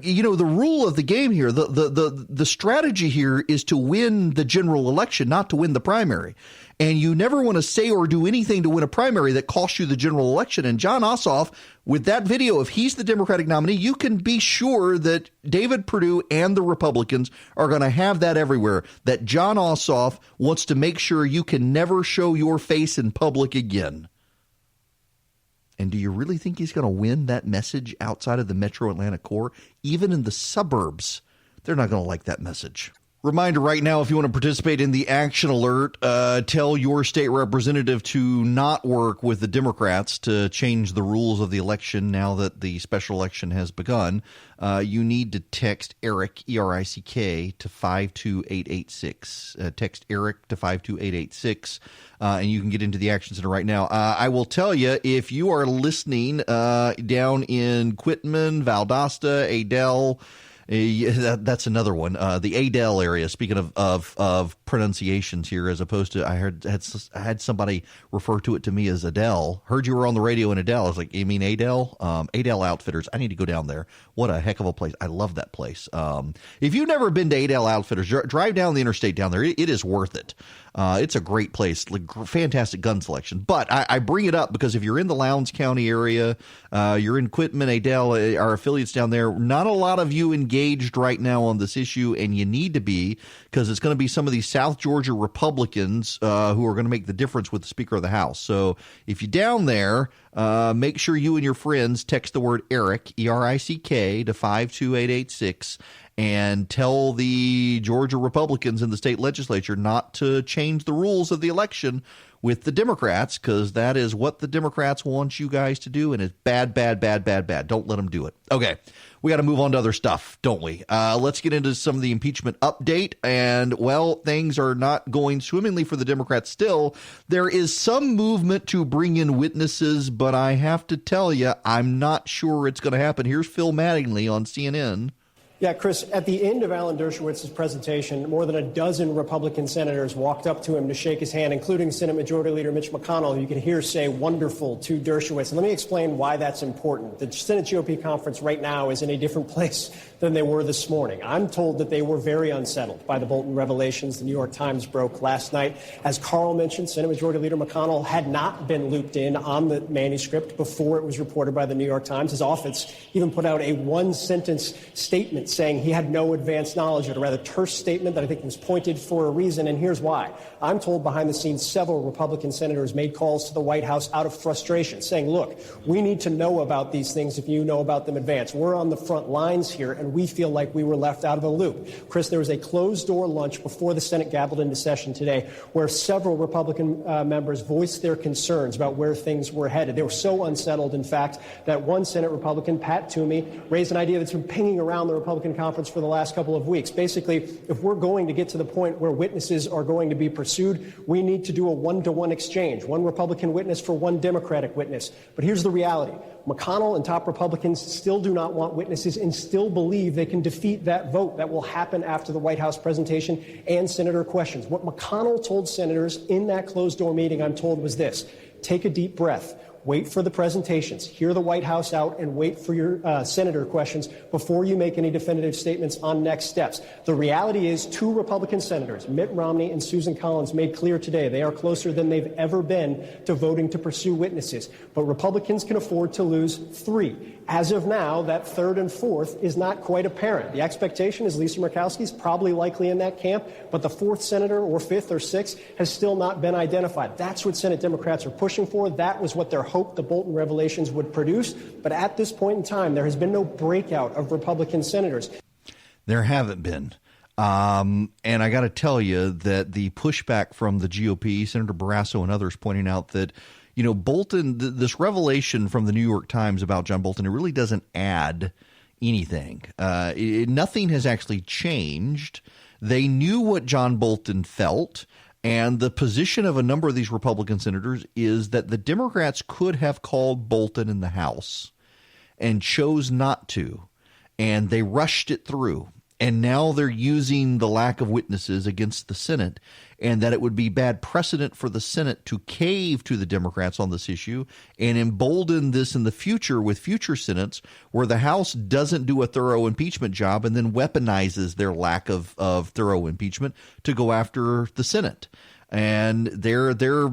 You know, the rule of the game here, the strategy here is to win the general election, not to win the primary. And you never want to say or do anything to win a primary that costs you the general election. And Jon Ossoff, with that video, if he's the Democratic nominee, you can be sure that David Perdue and the Republicans are going to have that everywhere, that Jon Ossoff wants to make sure you can never show your face in public again. And do you really think he's going to win that message outside of the metro Atlanta core? Even in the suburbs, they're not going to like that message. Reminder right now, if you want to participate in the action alert, tell your state representative to not work with the Democrats to change the rules of the election now that the special election has begun. You need to text ERIC, E-R-I-C-K, to 52886. Text ERIC to 52886, and you can get into the Action Center right now. I will tell you, if you are listening down in Quitman, Valdosta, Adel, that's another one. The Adel area. Speaking of pronunciations here, as opposed to I had somebody refer to it to me as Adele. Heard you were on the radio in Adel. I was like, you mean Adel? Adel Outfitters. I need to go down there. What a heck of a place. I love that place. If you've never been to Adel Outfitters, drive down the interstate down there. It is worth it. It's a great place, like, fantastic gun selection. But I bring it up because if you're in the Lowndes County area, you're in Quitman, Adel, our affiliates down there, not a lot of you engaged right now on this issue, and you need to be, because it's going to be some of these South Georgia Republicans who are going to make the difference with the Speaker of the House. So if you're down there, make sure you and your friends text the word ERIC, E-R-I-C-K, to 52886, and tell the Georgia Republicans in the state legislature not to change the rules of the election with the Democrats, because that is what the Democrats want you guys to do, and it's bad, bad, bad, bad, bad. Don't let them do it. Okay, we got to move on to other stuff, don't we? Let's get into some of the impeachment update, and, well, things are not going swimmingly for the Democrats still. There is some movement to bring in witnesses, but I have to tell you, I'm not sure it's going to happen. Here's Phil Mattingly on CNN. Yeah, Chris, at the end of Alan Dershowitz's presentation, more than a dozen Republican senators walked up to him to shake his hand, including Senate Majority Leader Mitch McConnell. You could hear say wonderful to Dershowitz. And let me explain why that's important. The Senate GOP conference right now is in a different place than they were this morning. I'm told that they were very unsettled by the Bolton revelations the New York Times broke last night. As Carl mentioned, Senate Majority Leader McConnell had not been looped in on the manuscript before it was reported by the New York Times. His office even put out a one-sentence statement tweet saying he had no advance knowledge, or a rather terse statement that I think was pointed for a reason, and here's why. I'm told behind the scenes several Republican senators made calls to the White House out of frustration, saying, look, we need to know about these things if you know about them in advance. We're on the front lines here, and we feel like we were left out of the loop. Chris, there was a closed-door lunch before the Senate gabbled into session today where several Republican members voiced their concerns about where things were headed. They were so unsettled, in fact, that one Senate Republican, Pat Toomey, raised an idea that's been pinging around the Republican conference for the last couple of weeks. Basically, if we're going to get to the point where witnesses are going to be pursued, we need to do a one-to-one exchange, one Republican witness for one Democratic witness. But here's the reality. McConnell and top Republicans still do not want witnesses and still believe they can defeat that vote that will happen after the White House presentation and senator questions. What McConnell told senators in that closed-door meeting, I'm told, was this: take a deep breath. Wait for the presentations, hear the White House out, and wait for your senator questions before you make any definitive statements on next steps. The reality is 2 Republican senators, Mitt Romney and Susan Collins, made clear today they are closer than they've ever been to voting to pursue witnesses. But Republicans can afford to lose 3. As of now, that 3rd and 4th is not quite apparent. The expectation is Lisa Murkowski's probably likely in that camp, but the 4th senator or 5th or 6th has still not been identified. That's what Senate Democrats are pushing for. That was what their hope the Bolton revelations would produce. But at this point in time, there has been no breakout of Republican senators. There haven't been. And I got to tell you that the pushback from the GOP, Senator Barrasso and others pointing out that, you know, Bolton, this revelation from the New York Times about John Bolton, it really doesn't add anything. Nothing has actually changed. They knew what John Bolton felt. And the position of a number of these Republican senators is that the Democrats could have called Bolton in the House and chose not to. And they rushed it through. And now they're using the lack of witnesses against the Senate, and that it would be bad precedent for the Senate to cave to the Democrats on this issue and embolden this in the future with future Senates where the House doesn't do a thorough impeachment job and then weaponizes their lack of thorough impeachment to go after the Senate. And they're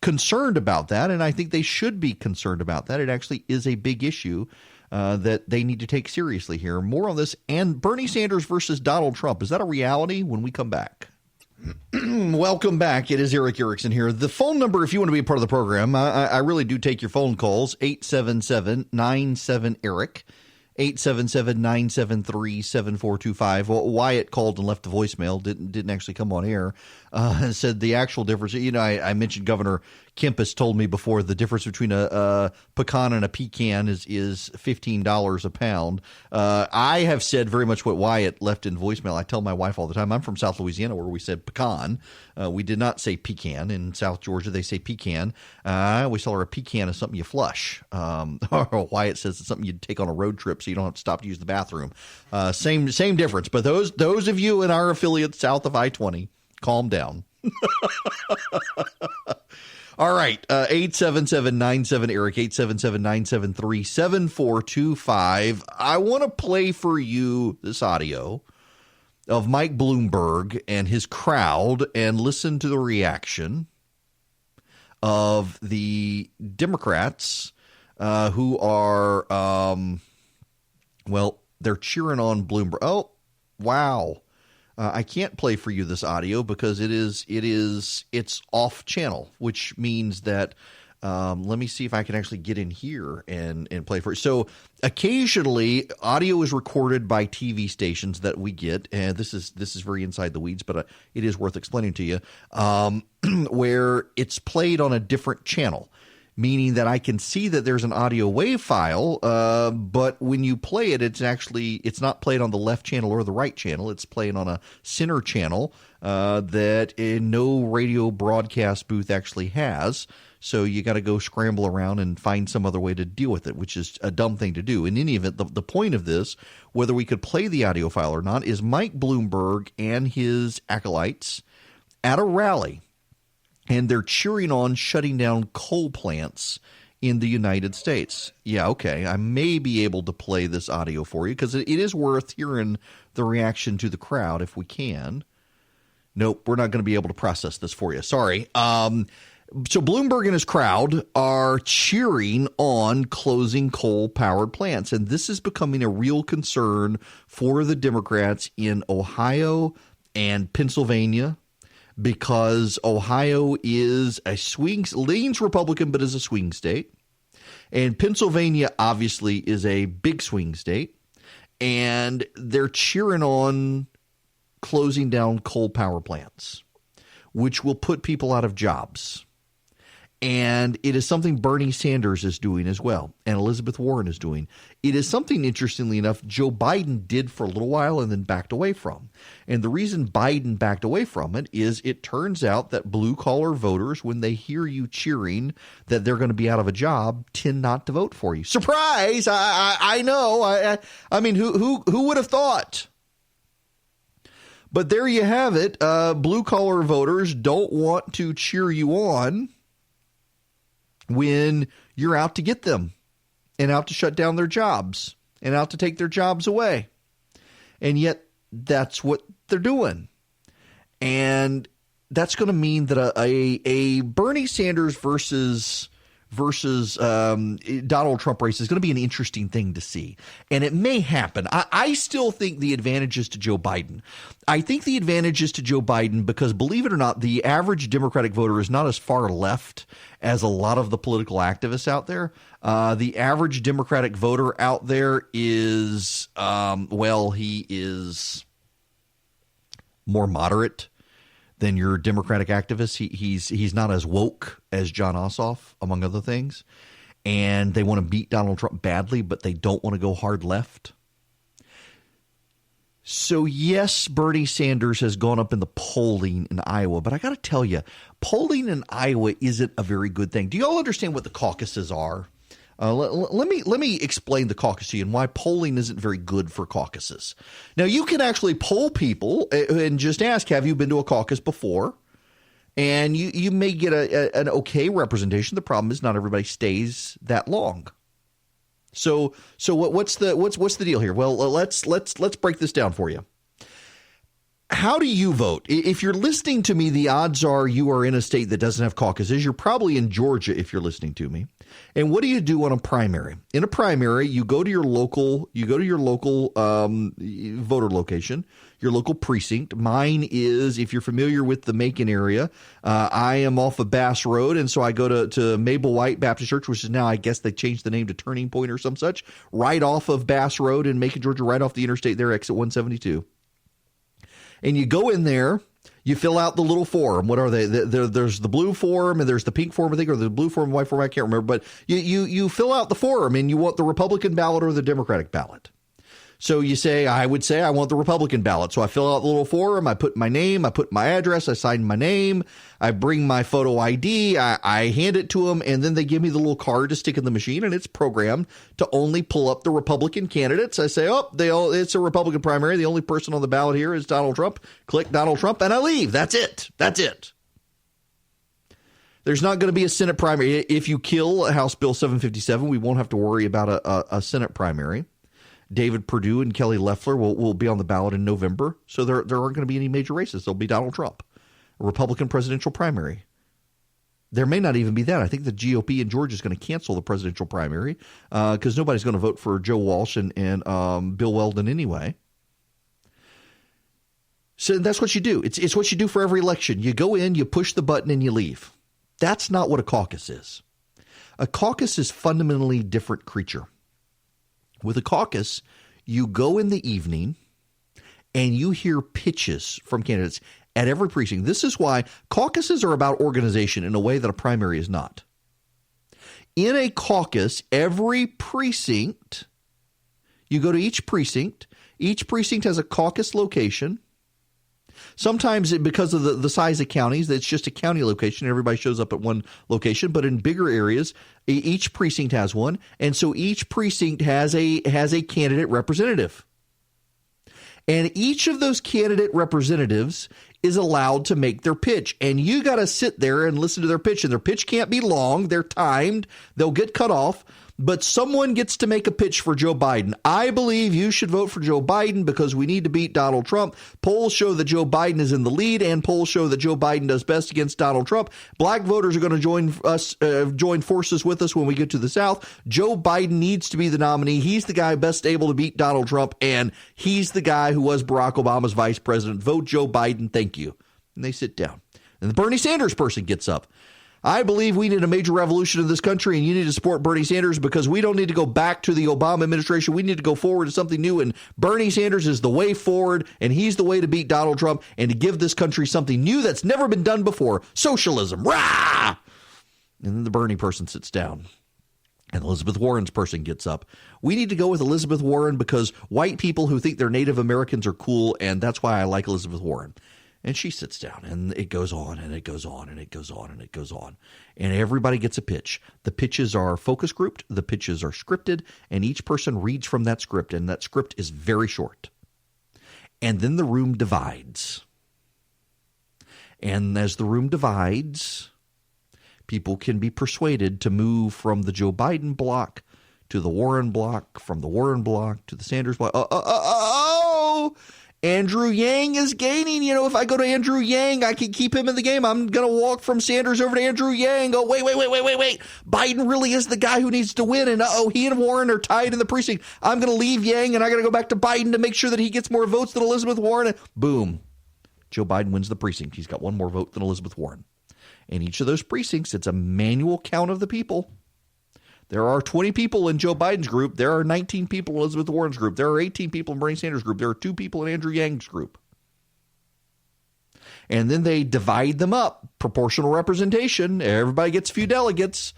concerned about that, and I think they should be concerned about that. It actually is a big issue that they need to take seriously here. More on this. And Bernie Sanders versus Donald Trump. Is that a reality? When we come back. Welcome back. It is Eric Erickson here. The phone number, if you want to be a part of the program, I really do take your phone calls, 877-97-ERIC. 877-973-7425. Well, Wyatt called and left a voicemail, didn't actually come on air, and said the actual difference. You know, I mentioned Governor Kemp has told me before the difference between a pecan and a pecan is $15 a pound. I have said very much what Wyatt left in voicemail. I tell my wife all the time, I'm from South Louisiana where we said pecan. We did not say pecan. In South Georgia, they say pecan. I always tell her a pecan is something you flush. Or Wyatt says it's something you'd take on a road trip so you don't have to stop to use the bathroom. Same difference. But those of you in our affiliates south of I-20, calm down. All right, 877-97-ERIC, 877-973-7425. I want to play for you this audio of Mike Bloomberg and his crowd and listen to the reaction of the Democrats who are, they're cheering on Bloomberg. Oh, wow. I can't play for you this audio because it's off channel, which means that let me see if I can actually get in here and play for it. So occasionally audio is recorded by TV stations that we get, and this is very inside the weeds, but it is worth explaining to you, where it's played on a different channel. Meaning that I can see that there's an audio wave file, but when you play it, it's not played on the left channel or the right channel. It's played on a center channel that no radio broadcast booth actually has. So you got to go scramble around and find some other way to deal with it, which is a dumb thing to do. In any event, the point of this, whether we could play the audio file or not, is Mike Bloomberg and his acolytes at a rally. And they're cheering on shutting down coal plants in the United States. Yeah, okay. I may be able to play this audio for you because it is worth hearing the reaction to the crowd if we can. Nope, we're not going to be able to process this for you. Sorry. So Bloomberg and his crowd are cheering on closing coal-powered plants, and this is becoming a real concern for the Democrats in Ohio and Pennsylvania, because Ohio is leans Republican, but is a swing state. And Pennsylvania obviously is a big swing state. And they're cheering on closing down coal power plants, which will put people out of jobs. And it is something Bernie Sanders is doing as well, and Elizabeth Warren is doing. It is something, interestingly enough, Joe Biden did for a little while and then backed away from. And the reason Biden backed away from it is it turns out that blue-collar voters, when they hear you cheering that they're going to be out of a job, tend not to vote for you. Surprise! I know. I mean, who would have thought? But there you have it. Blue-collar voters don't want to cheer you on when you're out to get them and out to shut down their jobs and out to take their jobs away. And yet that's what they're doing. And that's going to mean that a Bernie Sanders versus Donald Trump race is going to be an interesting thing to see. And it may happen. I still think the advantage is to Joe Biden. I think the advantage is to Joe Biden because, believe it or not, the average Democratic voter is not as far left as a lot of the political activists out there. The average Democratic voter out there is, he is more moderate than your Democratic activists. He's not as woke as Jon Ossoff, among other things. And they want to beat Donald Trump badly, but they don't want to go hard left. So, yes, Bernie Sanders has gone up in the polling in Iowa, but I got to tell you, polling in Iowa isn't a very good thing. Do you all understand what the caucuses are? Let me explain the caucus to you and why polling isn't very good for caucuses. Now, you can actually poll people and just ask, have you been to a caucus before? And you may get an okay representation. The problem is not everybody stays that long. So what's the deal here? Well, let's break this down for you. How do you vote? If you're listening to me, the odds are you are in a state that doesn't have caucuses. You're probably in Georgia if you're listening to me. And what do you do on a primary? In a primary, you go to your local voter location, your local precinct. Mine is, if you're familiar with the Macon area, I am off of Bass Road, and so I go to Mabel White Baptist Church, which is now, I guess they changed the name to Turning Point or some such, right off of Bass Road in Macon, Georgia, right off the interstate there, exit 172. And you go in there, you fill out the little form. What are they? There's the blue form and there's the pink form, I think, or the blue form, white form, I can't remember. But you fill out the form and you want the Republican ballot or the Democratic ballot. So you say, I would say I want the Republican ballot. So I fill out the little form. I put my name. I put my address. I sign my name. I bring my photo ID. I hand it to them. And then they give me the little card to stick in the machine. And it's programmed to only pull up the Republican candidates. I say, it's a Republican primary. The only person on the ballot here is Donald Trump. Click Donald Trump and I leave. That's it. There's not going to be a Senate primary. If you kill House Bill 757, we won't have to worry about a Senate primary. David Perdue and Kelly Loeffler will be on the ballot in November. So there aren't going to be any major races. There'll be Donald Trump, a Republican presidential primary. There may not even be that. I think the GOP in Georgia is going to cancel the presidential primary because nobody's going to vote for Joe Walsh and Bill Weldon anyway. So that's what you do. It's what you do for every election. You go in, you push the button, and you leave. That's not what a caucus is. A caucus is fundamentally a different creature. With a caucus, you go in the evening and you hear pitches from candidates at every precinct. This is why caucuses are about organization in a way that a primary is not. In a caucus, every precinct, you go to each precinct. Each precinct has a caucus location. Sometimes because of the size of counties, it's just a county location. Everybody shows up at one location. But in bigger areas, each precinct has one. And so each precinct has a candidate representative. And each of those candidate representatives is allowed to make their pitch. And you got to sit there and listen to their pitch. And their pitch can't be long. They're timed. They'll get cut off. But someone gets to make a pitch for Joe Biden. I believe you should vote for Joe Biden because we need to beat Donald Trump. Polls show that Joe Biden is in the lead, and polls show that Joe Biden does best against Donald Trump. Black voters are going to join forces with us when we get to the South. Joe Biden needs to be the nominee. He's the guy best able to beat Donald Trump, and he's the guy who was Barack Obama's vice president. Vote Joe Biden. Thank you. And they sit down. And the Bernie Sanders person gets up. I believe we need a major revolution in this country, and you need to support Bernie Sanders because we don't need to go back to the Obama administration. We need to go forward to something new, and Bernie Sanders is the way forward, and he's the way to beat Donald Trump and to give this country something new that's never been done before. Socialism. Rah! And then the Bernie person sits down, and Elizabeth Warren's person gets up. We need to go with Elizabeth Warren because white people who think they're Native Americans are cool, and that's why I like Elizabeth Warren. And she sits down, and it goes on, and it goes on, and it goes on, and it goes on. And everybody gets a pitch. The pitches are focus grouped, the pitches are scripted, and each person reads from that script, and that script is very short. And then the room divides. And as the room divides, people can be persuaded to move from the Joe Biden block to the Warren block, from the Warren block to the Sanders block. Andrew Yang is gaining. You know, if I go to Andrew Yang, I can keep him in the game. I'm going to walk from Sanders over to Andrew Yang. Oh, wait. Biden really is the guy who needs to win. And he and Warren are tied in the precinct. I'm going to leave Yang and I got to go back to Biden to make sure that he gets more votes than Elizabeth Warren. And boom. Joe Biden wins the precinct. He's got one more vote than Elizabeth Warren. In each of those precincts, it's a manual count of the people. There are 20 people in Joe Biden's group. There are 19 people in Elizabeth Warren's group. There are 18 people in Bernie Sanders' group. There are 2 people in Andrew Yang's group. And then they divide them up. Proportional representation. Everybody gets a few delegates.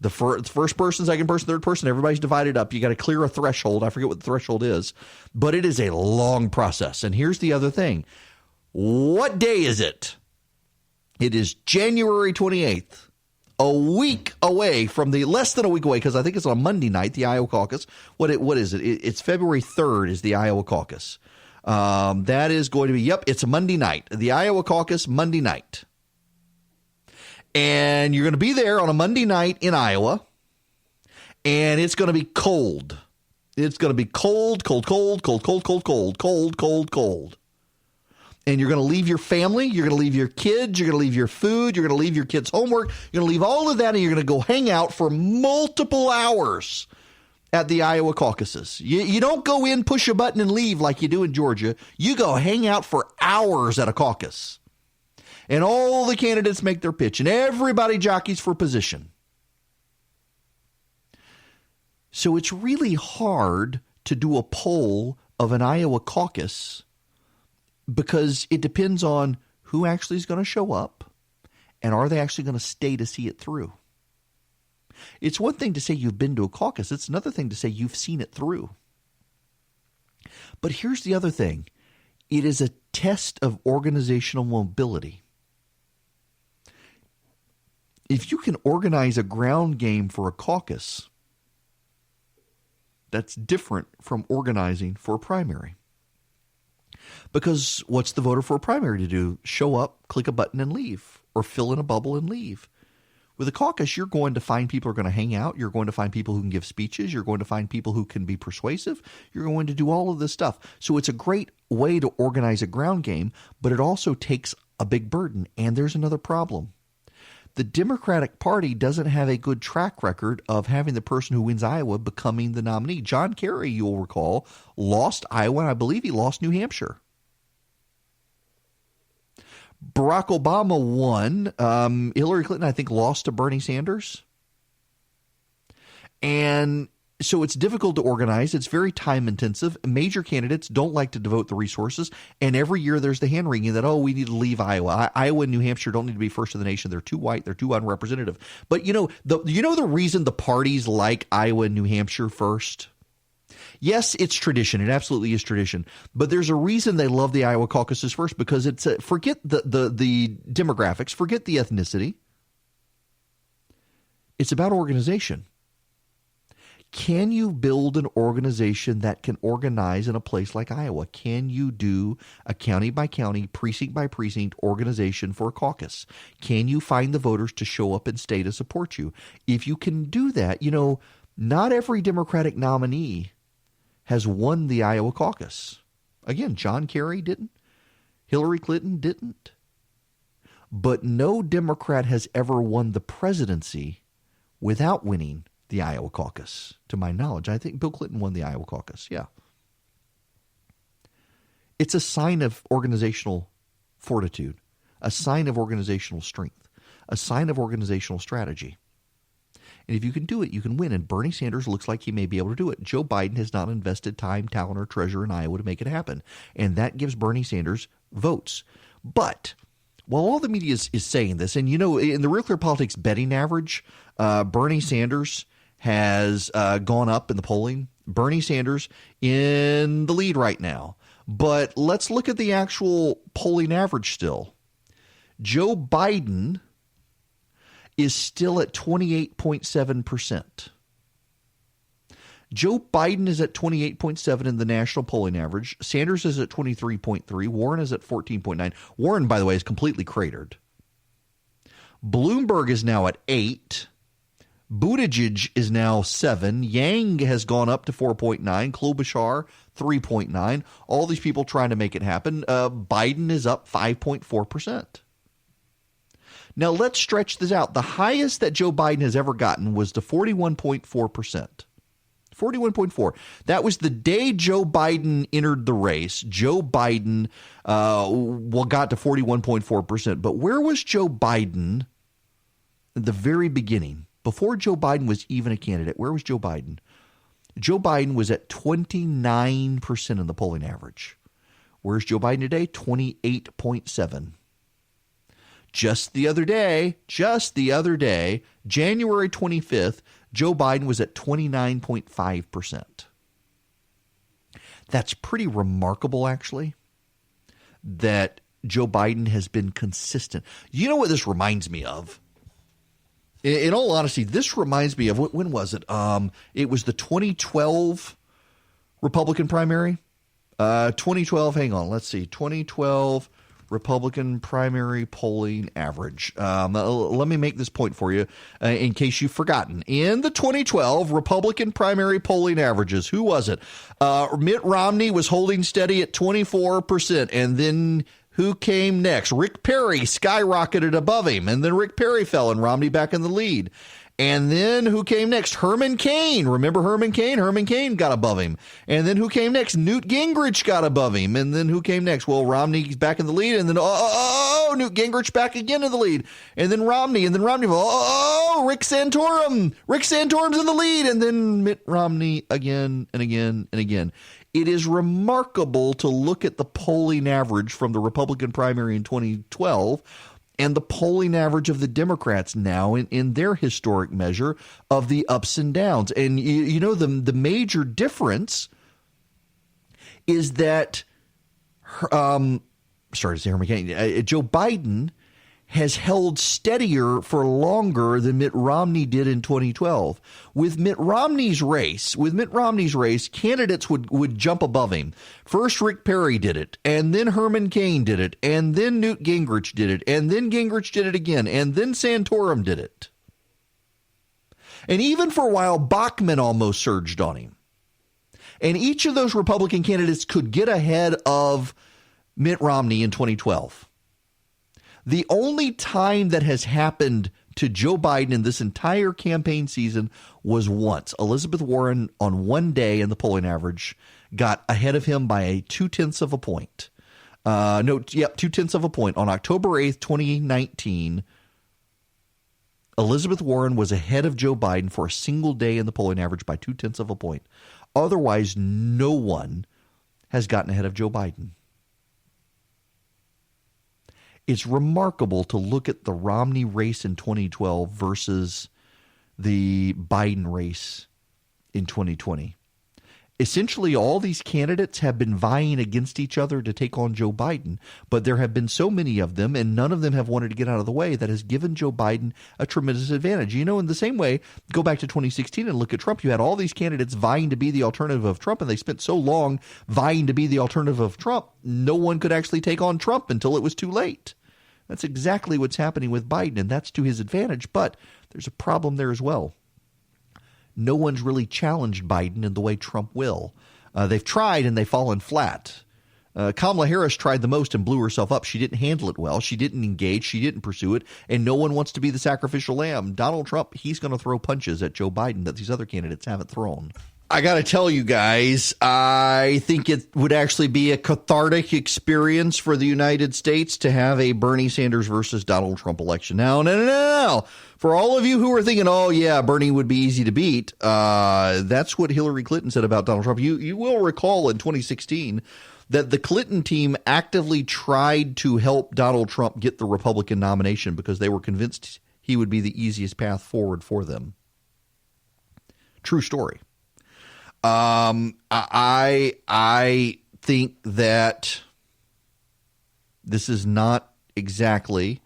The first person, second person, third person, everybody's divided up. You got to clear a threshold. I forget what the threshold is. But it is a long process. And here's the other thing. What day is it? It is January 28th. A week away from less than a week away, because I think it's on Monday night, the Iowa caucus. What is it? It's February 3rd is the Iowa caucus. That is going to be, it's a Monday night. The Iowa caucus, Monday night. And you're going to be there on a Monday night in Iowa, and it's going to be cold. It's going to be cold. And you're going to leave your family, you're going to leave your kids, you're going to leave your food, you're going to leave your kids' homework, you're going to leave all of that, and you're going to go hang out for multiple hours at the Iowa caucuses. You don't go in, push a button, and leave like you do in Georgia. You go hang out for hours at a caucus. And all the candidates make their pitch, and everybody jockeys for position. So it's really hard to do a poll of an Iowa caucus because it depends on who actually is going to show up and are they actually going to stay to see it through. It's one thing to say you've been to a caucus. It's another thing to say you've seen it through. But here's the other thing. It is a test of organizational mobility. If you can organize a ground game for a caucus, that's different from organizing for a primary. Because what's the voter for a primary to do? Show up, click a button, and leave, or fill in a bubble and leave. With a caucus, you're going to find people who are going to hang out. You're going to find people who can give speeches. You're going to find people who can be persuasive. You're going to do all of this stuff. So it's a great way to organize a ground game, but it also takes a big burden. And there's another problem. The Democratic Party doesn't have a good track record of having the person who wins Iowa becoming the nominee. John Kerry, you'll recall, lost Iowa, and I believe he lost New Hampshire. Barack Obama won. Hillary Clinton, I think, lost to Bernie Sanders. And so it's difficult to organize. It's very time intensive. Major candidates don't like to devote the resources. And every year there's the hand wringing that, we need to leave Iowa. Iowa and New Hampshire don't need to be first in the nation. They're too white. They're too unrepresentative. But the reason the parties like Iowa and New Hampshire first? Yes, it's tradition. It absolutely is tradition. But there's a reason they love the Iowa caucuses first, because it's forget the demographics, forget the ethnicity. It's about organization. Can you build an organization that can organize in a place like Iowa? Can you do a county by county, precinct by precinct organization for a caucus? Can you find the voters to show up and stay to support you? If you can do that, Not every Democratic nominee has won the Iowa caucus. Again, John Kerry didn't. Hillary Clinton didn't. But no Democrat has ever won the presidency without winning the Iowa caucus, to my knowledge. I think Bill Clinton won the Iowa caucus, yeah. It's a sign of organizational fortitude, a sign of organizational strength, a sign of organizational strategy. And if you can do it, you can win. And Bernie Sanders looks like he may be able to do it. Joe Biden has not invested time, talent, or treasure in Iowa to make it happen. And that gives Bernie Sanders votes. But while all the media is saying this, and you know, in the Real Clear Politics betting average, Bernie Sanders has gone up in the polling. Bernie Sanders in the lead right now. But let's look at the actual polling average still. Joe Biden is still at 28.7%. Joe Biden is at 28.7 in the national polling average. Sanders is at 23.3. Warren is at 14.9. Warren, by the way, is completely cratered. Bloomberg is now at 8. Buttigieg is now 7. Yang has gone up to 4.9. Klobuchar, 3.9. All these people trying to make it happen. Biden is up 5.4%. Now, let's stretch this out. The highest that Joe Biden has ever gotten was to 41.4%. 41.4. That was the day Joe Biden entered the race. Joe Biden got to 41.4%. But where was Joe Biden at the very beginning? Before Joe Biden was even a candidate, where was Joe Biden? Joe Biden was at 29% in the polling average. Where's Joe Biden today? 28.7. Just the other day, January 25th, Joe Biden was at 29.5%. That's pretty remarkable, actually, that Joe Biden has been consistent. You know what this reminds me of? In all honesty, this reminds me of, when was it? It was the 2012 Republican primary. 2012, hang on, let's see, 2012 Republican primary polling average. Let me make this point for you in case you've forgotten. In the 2012 Republican primary polling averages, who was it? Mitt Romney was holding steady at 24%. And then who came next? Rick Perry skyrocketed above him. And then Rick Perry fell and Romney back in the lead. And then who came next? Herman Cain. Remember Herman Cain? Herman Cain got above him. And then who came next? Newt Gingrich got above him. And then who came next? Well, Romney's back in the lead. And then, Newt Gingrich back again in the lead. And then Romney. And then Romney. Rick Santorum. Rick Santorum's in the lead. And then Mitt Romney again and again and again. It is remarkable to look at the polling average from the Republican primary in 2012 and the polling average of the Democrats now in their historic measure of the ups and downs. And you know, the major difference is that Joe Biden has held steadier for longer than Mitt Romney did in 2012. With Mitt Romney's race, candidates would jump above him. First, Rick Perry did it, and then Herman Cain did it, and then Newt Gingrich did it, and then Gingrich did it again, and then Santorum did it. And even for a while, Bachmann almost surged on him. And each of those Republican candidates could get ahead of Mitt Romney in 2012. The only time that has happened to Joe Biden in this entire campaign season was once. Elizabeth Warren on one day in the polling average got ahead of him by 0.2 of a point. 0.2 of a point. On October 8th, 2019, Elizabeth Warren was ahead of Joe Biden for a single day in the polling average by 0.2 of a point. Otherwise, no one has gotten ahead of Joe Biden. It's remarkable to look at the Romney race in 2012 versus the Biden race in 2020. Essentially, all these candidates have been vying against each other to take on Joe Biden, but there have been so many of them, and none of them have wanted to get out of the way, that has given Joe Biden a tremendous advantage. You know, in the same way, go back to 2016 and look at Trump. You had all these candidates vying to be the alternative of Trump, and they spent so long vying to be the alternative of Trump, no one could actually take on Trump until it was too late. That's exactly what's happening with Biden, and that's to his advantage, but there's a problem there as well. no one's really challenged Biden in the way Trump will. They've tried and they've fallen flat. Kamala Harris tried the most and blew herself up. She didn't handle it well. She didn't engage. She didn't pursue it. And no one wants to be the sacrificial lamb. Donald Trump, he's going to throw punches at Joe Biden that these other candidates haven't thrown. I got to tell you guys, I think it would actually be a cathartic experience for the United States to have a Bernie Sanders versus Donald Trump election. Now, no. For all of you who are thinking, oh, yeah, Bernie would be easy to beat, that's what Hillary Clinton said about Donald Trump. You will recall in 2016 that the Clinton team actively tried to help Donald Trump get the Republican nomination because they were convinced he would be the easiest path forward for them. True story. I think that this is not exactly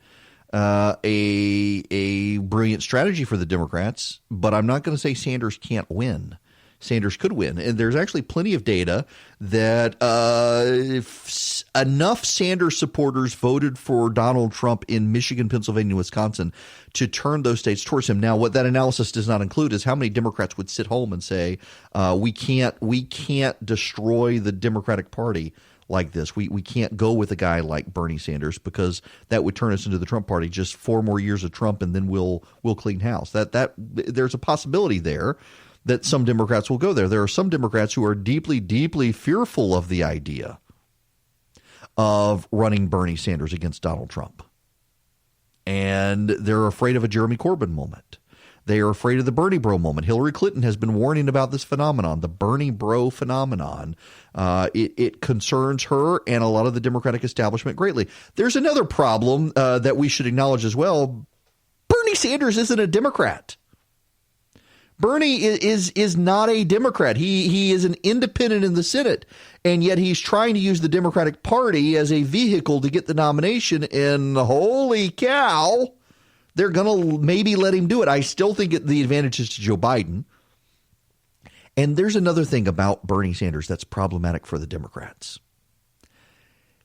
a brilliant strategy for the Democrats, but I'm not going to say Sanders can't win. Sanders could win. And there's actually plenty of data that if enough Sanders supporters voted for Donald Trump in Michigan, Pennsylvania, Wisconsin to turn those states towards him. Now, what that analysis does not include is how many Democrats would sit home and say, we can't destroy the Democratic Party like this. We can't go with a guy like Bernie Sanders because that would turn us into the Trump party. Just 4 more years of Trump and then we'll clean house. That there's a possibility there that some Democrats will go there. There are some Democrats who are deeply, deeply fearful of the idea of running Bernie Sanders against Donald Trump. And they're afraid of a Jeremy Corbyn moment. They are afraid of the Bernie bro moment. Hillary Clinton has been warning about this phenomenon, the Bernie bro phenomenon. It concerns her and a lot of the Democratic establishment greatly. There's another problem that we should acknowledge as well. Bernie Sanders isn't a Democrat. Bernie is not a Democrat. He is an independent in the Senate, and yet he's trying to use the Democratic Party as a vehicle to get the nomination, and holy cow, they're going to maybe let him do it. I still think the advantage is to Joe Biden. And there's another thing about Bernie Sanders that's problematic for the Democrats.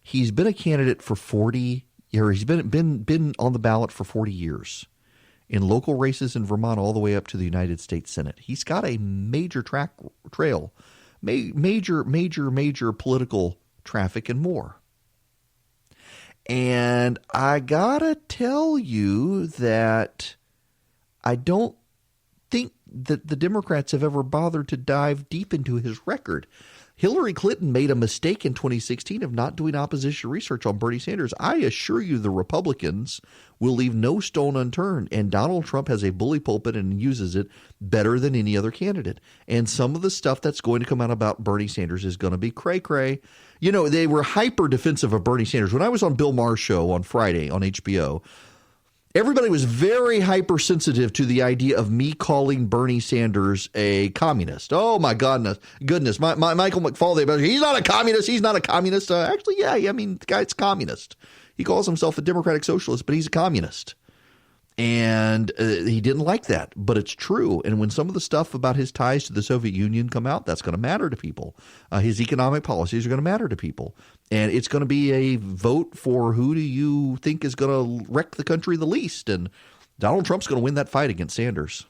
He's been a candidate for 40 years. He's been on the ballot for 40 years. In local races in Vermont all the way up to the United States Senate. He's got a major trail, major political traffic and more. And I gotta tell you that I don't think that the Democrats have ever bothered to dive deep into his record. Hillary Clinton made a mistake in 2016 of not doing opposition research on Bernie Sanders. I assure you the Republicans will leave no stone unturned, and Donald Trump has a bully pulpit and uses it better than any other candidate. And some of the stuff that's going to come out about Bernie Sanders is going to be cray-cray. You know, they were hyper defensive of Bernie Sanders. When I was on Bill Maher's show on Friday on HBO, everybody was very hypersensitive to the idea of me calling Bernie Sanders a communist. Oh, my goodness. My Michael McFaul, he's not a communist. He's not a communist. Actually, yeah, I mean, the guy's communist. He calls himself a democratic socialist, but he's a communist. And he didn't like that, but it's true. And when some of the stuff about his ties to the Soviet Union come out, that's going to matter to people. His economic policies are going to matter to people. And it's going to be a vote for who do you think is going to wreck the country the least. And Donald Trump's going to win that fight against Sanders.